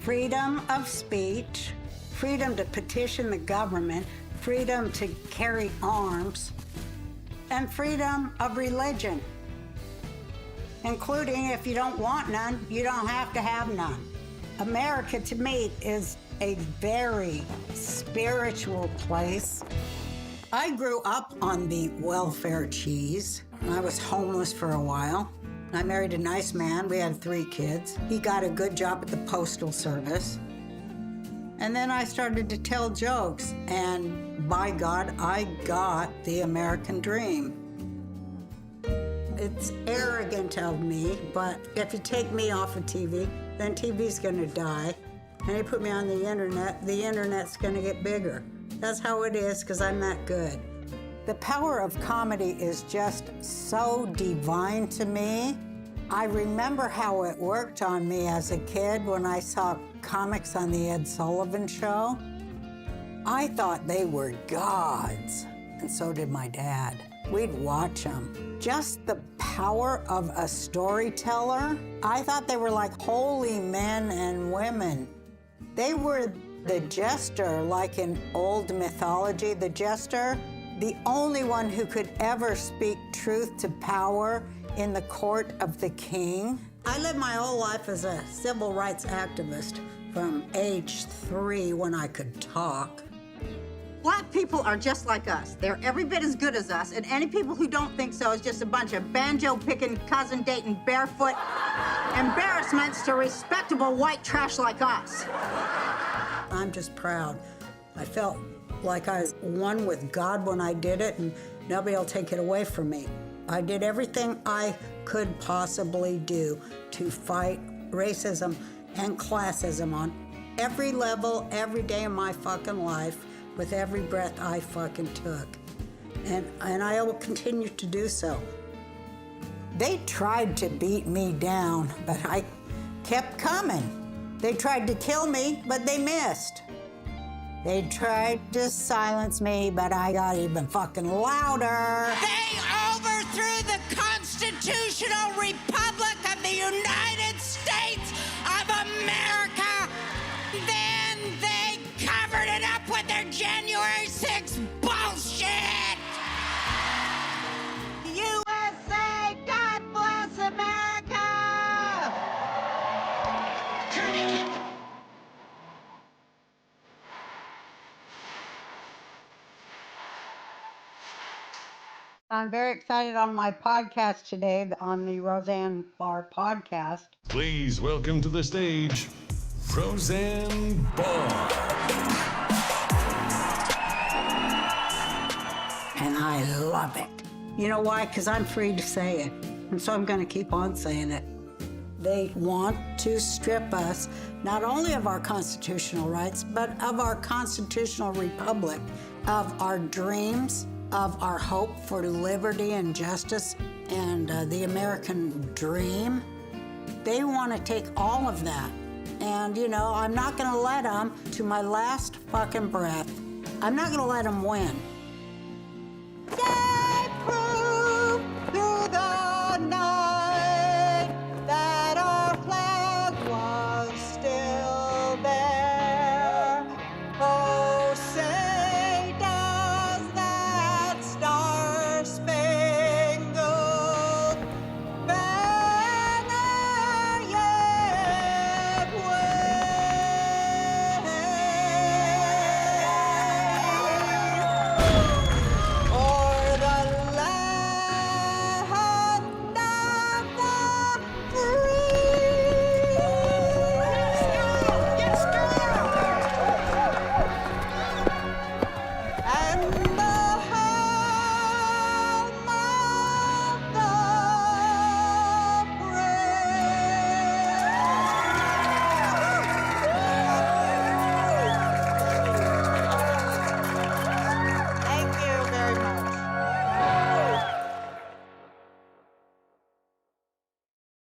freedom of speech, freedom to petition the government, freedom to carry arms, and freedom of religion, including if you don't want none, you don't have to have none. America, to me, is a very spiritual place. I grew up on the welfare cheese. I was homeless for a while. I married a nice man. We had 3 kids. He got a good job at the Postal Service. And then I started to tell jokes, and by God, I got the American dream. It's arrogant of me, but if you take me off of TV, then TV's gonna die. And you put me on the internet's gonna get bigger. That's how it is, because I'm that good. The power of comedy is just so divine to me. I remember how it worked on me as a kid when I saw comics on the Ed Sullivan Show. I thought they were gods, and so did my dad. we'd watch them. Just the power of a storyteller. I thought they were like holy men and women. They were the jester, like in old mythology, the jester, the only one who could ever speak truth to power in the court of the king. I lived my whole life as a civil rights activist from age 3 when I could talk. Black people are just like us. They're every bit as good as us, and any people who don't think so is just a bunch of banjo-picking, cousin-dating, barefoot embarrassments to respectable white trash like us. I'm just proud. I felt like I was one with God when I did it, and nobody will take it away from me. I did everything I could possibly do to fight racism and classism on every level, every day of my fucking life, with every breath I fucking took. And I will continue to do so. They tried to beat me down, but I kept coming. They tried to kill me, but they missed. They tried to silence me, but I got even fucking louder. They overthrew the constitutional republic of the United States of America. Then they covered it up with their January 6th bullshit. USA, God bless America! I'm very excited on my podcast today, on the Roseanne Barr podcast. Please welcome to the stage, Roseanne Barr. And I love it. You know why? Because I'm free to say it. And so I'm going to keep on saying it. They want to strip us not only of our constitutional rights, but of our constitutional republic, of our dreams, of our hope for liberty and justice, and the American dream. They want to take all of that. And, you know, I'm not going to let them, to my last fucking breath, I'm not going to let them win.